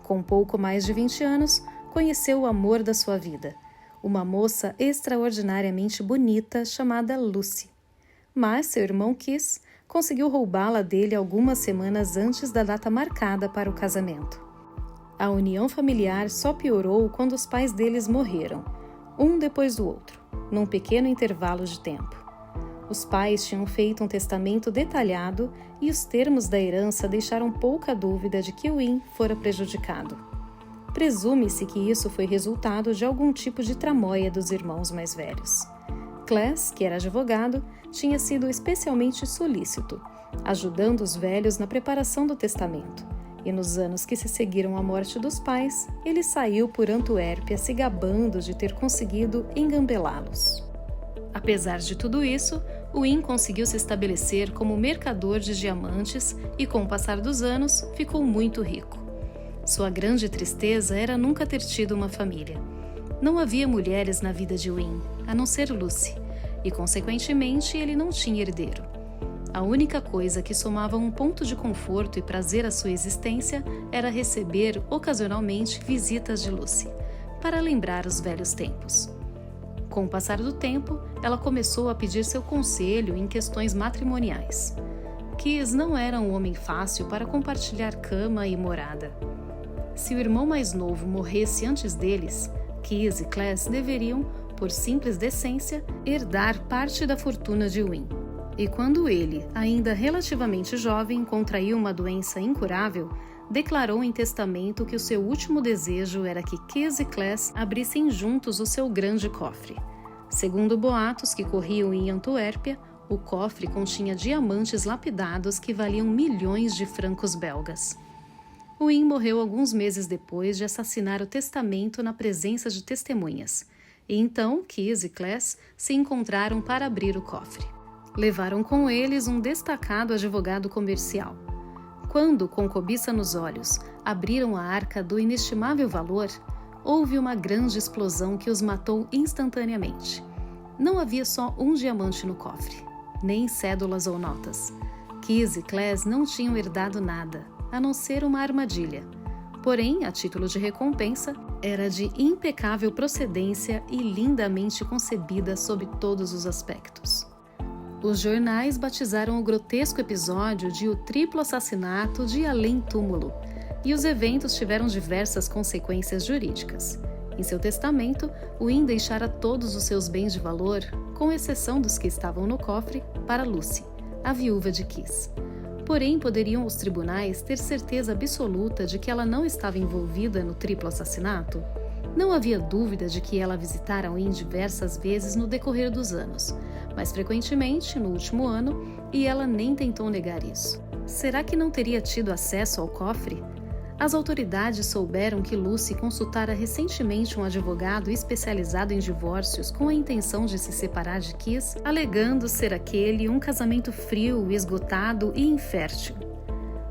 Com pouco mais de 20 anos, conheceu o amor da sua vida, uma moça extraordinariamente bonita chamada Lucy. Mas seu irmão Kees conseguiu roubá-la dele algumas semanas antes da data marcada para o casamento. A união familiar só piorou quando os pais deles morreram, um depois do outro, num pequeno intervalo de tempo. Os pais tinham feito um testamento detalhado e os termos da herança deixaram pouca dúvida de que Wim fora prejudicado. Presume-se que isso foi resultado de algum tipo de tramóia dos irmãos mais velhos. Klaas, que era advogado, tinha sido especialmente solícito, ajudando os velhos na preparação do testamento, e nos anos que se seguiram à morte dos pais, ele saiu por Antuérpia se gabando de ter conseguido engambelá-los. Apesar de tudo isso, Win conseguiu se estabelecer como mercador de diamantes e, com o passar dos anos, ficou muito rico. Sua grande tristeza era nunca ter tido uma família. Não havia mulheres na vida de Win, a não ser Lucy, e, consequentemente, ele não tinha herdeiro. A única coisa que somava um ponto de conforto e prazer à sua existência era receber, ocasionalmente, visitas de Lucy, para lembrar os velhos tempos. Com o passar do tempo, ela começou a pedir seu conselho em questões matrimoniais. Kis não era um homem fácil para compartilhar cama e morada. Se o irmão mais novo morresse antes deles, Kis e Class deveriam, por simples decência, herdar parte da fortuna de Win. E quando ele, ainda relativamente jovem, contraiu uma doença incurável, declarou em testamento que o seu último desejo era que Kis e Class abrissem juntos o seu grande cofre. Segundo boatos que corriam em Antuérpia, o cofre continha diamantes lapidados que valiam milhões de francos belgas. Win morreu alguns meses depois de assassinar o testamento na presença de testemunhas, e então Kis e Class se encontraram para abrir o cofre. Levaram com eles um destacado advogado comercial. Quando, com cobiça nos olhos, abriram a arca do inestimável valor, houve uma grande explosão que os matou instantaneamente. Não havia só um diamante no cofre, nem cédulas ou notas. Kis e Class não tinham herdado nada, a não ser uma armadilha. Porém, a título de recompensa, era de impecável procedência e lindamente concebida sob todos os aspectos. Os jornais batizaram o grotesco episódio de o triplo assassinato de além-túmulo, e os eventos tiveram diversas consequências jurídicas. Em seu testamento, Win deixara todos os seus bens de valor, com exceção dos que estavam no cofre, para Lucy, a viúva de Kis. Porém, poderiam os tribunais ter certeza absoluta de que ela não estava envolvida no triplo assassinato? Não havia dúvida de que ela visitara Win diversas vezes no decorrer dos anos, mais frequentemente no último ano, e ela nem tentou negar isso. Será que não teria tido acesso ao cofre? As autoridades souberam que Lucy consultara recentemente um advogado especializado em divórcios com a intenção de se separar de Kis, alegando ser aquele um casamento frio, esgotado e infértil.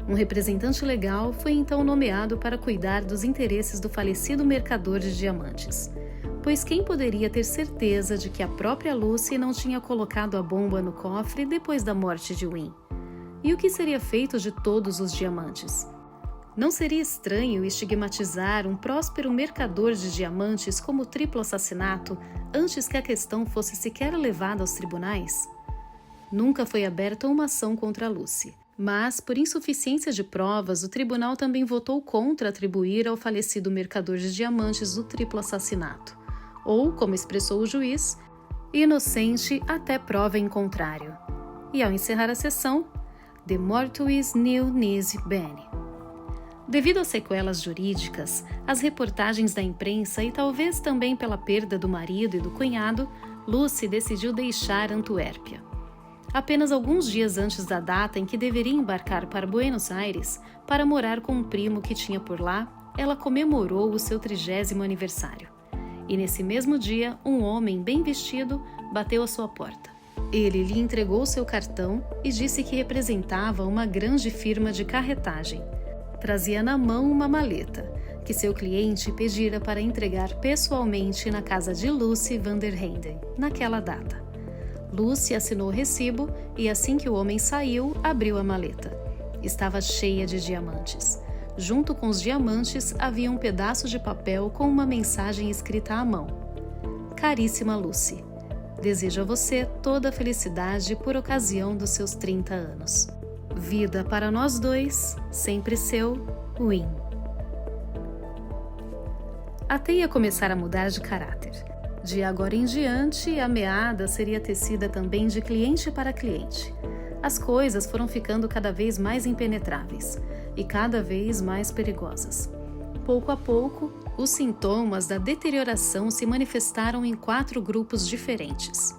Um representante legal foi então nomeado para cuidar dos interesses do falecido mercador de diamantes, pois quem poderia ter certeza de que a própria Lucy não tinha colocado a bomba no cofre depois da morte de Win? E o que seria feito de todos os diamantes? Não seria estranho estigmatizar um próspero mercador de diamantes como triplo assassinato antes que a questão fosse sequer levada aos tribunais? Nunca foi aberta uma ação contra Lucy, mas, por insuficiência de provas, o tribunal também votou contra atribuir ao falecido mercador de diamantes o triplo assassinato, ou, como expressou o juiz, inocente até prova em contrário. E ao encerrar a sessão, de mortuis nil nisi bene. Devido às sequelas jurídicas, as reportagens da imprensa e talvez também pela perda do marido e do cunhado, Lucy decidiu deixar Antuérpia. Apenas alguns dias antes da data em que deveria embarcar para Buenos Aires para morar com um primo que tinha por lá, ela comemorou o seu 30º aniversário. E nesse mesmo dia, um homem bem vestido bateu à sua porta. Ele lhe entregou seu cartão e disse que representava uma grande firma de carretagem. Trazia na mão uma maleta, que seu cliente pedira para entregar pessoalmente na casa de Lucy van der Heyden, naquela data. Lucy assinou o recibo e, assim que o homem saiu, abriu a maleta. Estava cheia de diamantes. Junto com os diamantes havia um pedaço de papel com uma mensagem escrita à mão. Caríssima Lucy, desejo a você toda a felicidade por ocasião dos seus 30 anos. Vida para nós dois, sempre seu, Win. Até ia começar a mudar de caráter. De agora em diante, a meada seria tecida também de cliente para cliente. As coisas foram ficando cada vez mais impenetráveis e cada vez mais perigosas. Pouco a pouco, os sintomas da deterioração se manifestaram em 4 grupos diferentes.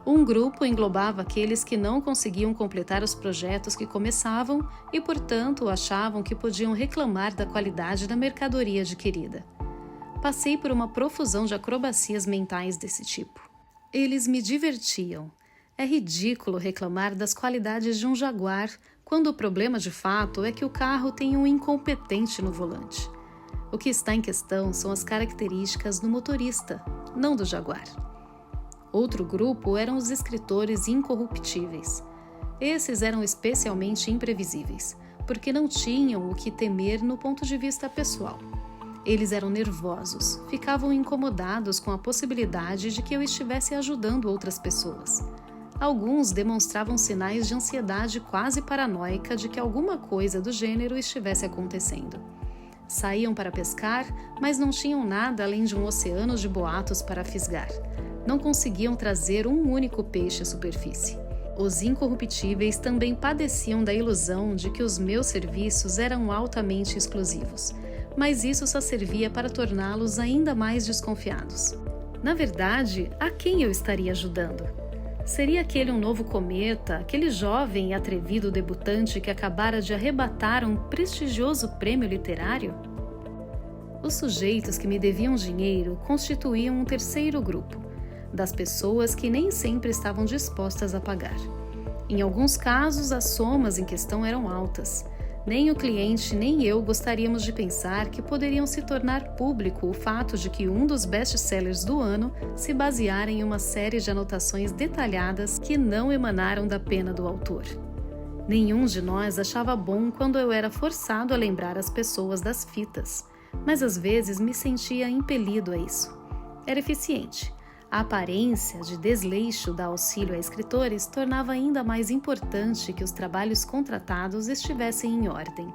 Um grupo englobava aqueles que não conseguiam completar os projetos que começavam e, portanto, achavam que podiam reclamar da qualidade da mercadoria adquirida. Passei por uma profusão de acrobacias mentais desse tipo. Eles me divertiam. É ridículo reclamar das qualidades de um Jaguar quando o problema de fato é que o carro tem um incompetente no volante. O que está em questão são as características do motorista, não do Jaguar. Outro grupo eram os escritores incorruptíveis. Esses eram especialmente imprevisíveis, porque não tinham o que temer no ponto de vista pessoal. Eles eram nervosos, ficavam incomodados com a possibilidade de que eu estivesse ajudando outras pessoas. Alguns demonstravam sinais de ansiedade quase paranoica de que alguma coisa do gênero estivesse acontecendo. Saíam para pescar, mas não tinham nada além de um oceano de boatos para fisgar. Não conseguiam trazer um único peixe à superfície. Os incorruptíveis também padeciam da ilusão de que os meus serviços eram altamente exclusivos, mas isso só servia para torná-los ainda mais desconfiados. Na verdade, a quem eu estaria ajudando? Seria aquele um novo cometa, aquele jovem e atrevido debutante que acabara de arrebatar um prestigioso prêmio literário? Os sujeitos que me deviam dinheiro constituíam um terceiro grupo, das pessoas que nem sempre estavam dispostas a pagar. Em alguns casos, as somas em questão eram altas. Nem o cliente nem eu gostaríamos de pensar que poderiam se tornar público o fato de que um dos best-sellers do ano se baseara em uma série de anotações detalhadas que não emanaram da pena do autor. Nenhum de nós achava bom quando eu era forçado a lembrar as pessoas das fitas, mas às vezes me sentia impelido a isso. Era eficiente. A aparência de desleixo da auxílio a escritores tornava ainda mais importante que os trabalhos contratados estivessem em ordem.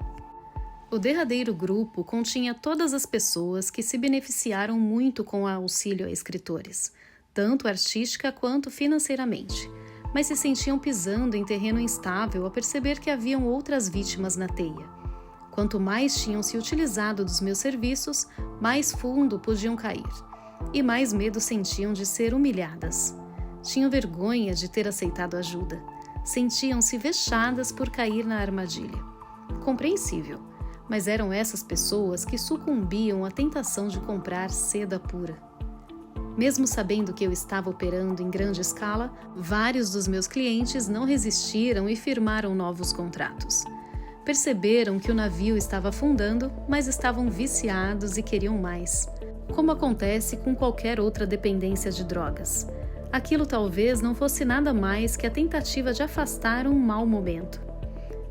O derradeiro grupo continha todas as pessoas que se beneficiaram muito com o auxílio a escritores, tanto artística quanto financeiramente, mas se sentiam pisando em terreno instável ao perceber que haviam outras vítimas na teia. Quanto mais tinham se utilizado dos meus serviços, mais fundo podiam cair. E mais medo sentiam de ser humilhadas. Tinham vergonha de ter aceitado ajuda. Sentiam-se vexadas por cair na armadilha. Compreensível, mas eram essas pessoas que sucumbiam à tentação de comprar seda pura. Mesmo sabendo que eu estava operando em grande escala, vários dos meus clientes não resistiram e firmaram novos contratos. Perceberam que o navio estava afundando, mas estavam viciados e queriam mais. Como acontece com qualquer outra dependência de drogas. Aquilo talvez não fosse nada mais que a tentativa de afastar um mau momento.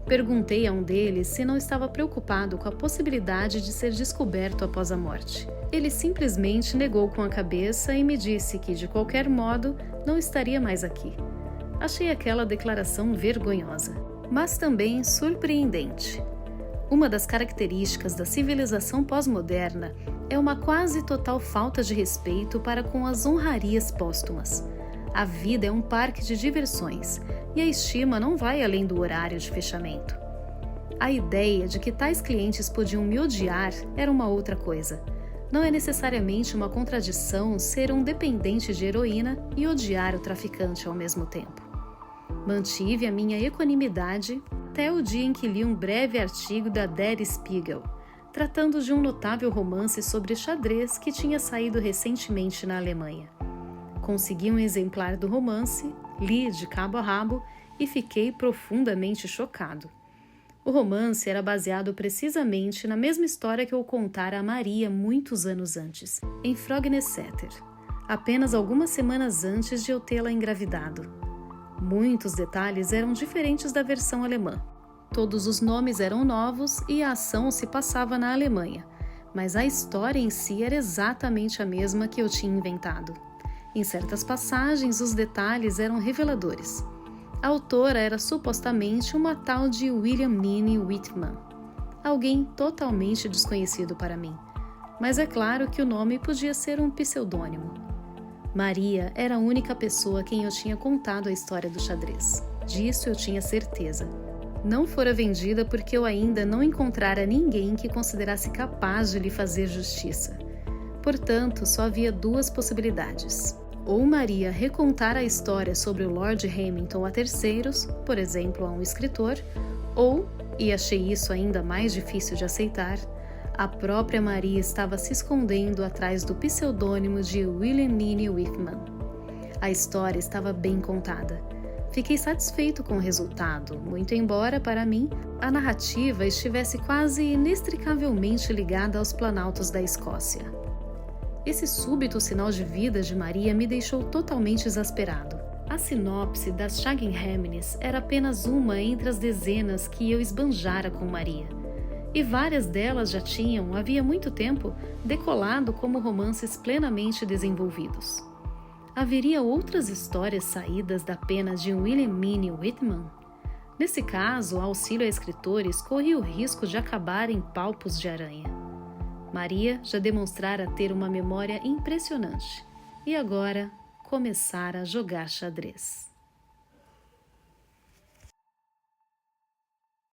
Perguntei a um deles se não estava preocupado com a possibilidade de ser descoberto após a morte. Ele simplesmente negou com a cabeça e me disse que, de qualquer modo, não estaria mais aqui. Achei aquela declaração vergonhosa, mas também surpreendente. Uma das características da civilização pós-moderna é uma quase total falta de respeito para com as honrarias póstumas. A vida é um parque de diversões e a estima não vai além do horário de fechamento. A ideia de que tais clientes podiam me odiar era uma outra coisa. Não é necessariamente uma contradição ser um dependente de heroína e odiar o traficante ao mesmo tempo. Mantive a minha equanimidade até o dia em que li um breve artigo da Der Spiegel, tratando de um notável romance sobre xadrez que tinha saído recentemente na Alemanha. Consegui um exemplar do romance, li de cabo a rabo e fiquei profundamente chocado. O romance era baseado precisamente na mesma história que eu contara a Maria muitos anos antes, em Frogneseter, apenas algumas semanas antes de eu tê-la engravidado. Muitos detalhes eram diferentes da versão alemã. Todos os nomes eram novos e a ação se passava na Alemanha, mas a história em si era exatamente a mesma que eu tinha inventado. Em certas passagens, os detalhes eram reveladores. A autora era supostamente uma tal de William Minnie Whitman, alguém totalmente desconhecido para mim, mas é claro que o nome podia ser um pseudônimo. Maria era a única pessoa a quem eu tinha contado a história do xadrez. Disso eu tinha certeza. Não fora vendida porque eu ainda não encontrara ninguém que considerasse capaz de lhe fazer justiça. Portanto, só havia duas possibilidades. Ou Maria recontar a história sobre o Lord Hamilton a terceiros, por exemplo, a um escritor, ou, e achei isso ainda mais difícil de aceitar, a própria Maria estava se escondendo atrás do pseudônimo de William Minnie Whitman. A história estava bem contada. Fiquei satisfeito com o resultado, muito embora, para mim, a narrativa estivesse quase inextricavelmente ligada aos planaltos da Escócia. Esse súbito sinal de vida de Maria me deixou totalmente exasperado. A sinopse das Chaginhamines era apenas uma entre as dezenas que eu esbanjara com Maria, e várias delas já tinham, havia muito tempo, decolado como romances plenamente desenvolvidos. Haveria outras histórias saídas da pena de William Minnie Whitman? Nesse caso, o auxílio a escritores corria o risco de acabar em palpos de aranha. Maria já demonstrara ter uma memória impressionante e agora começara a jogar xadrez.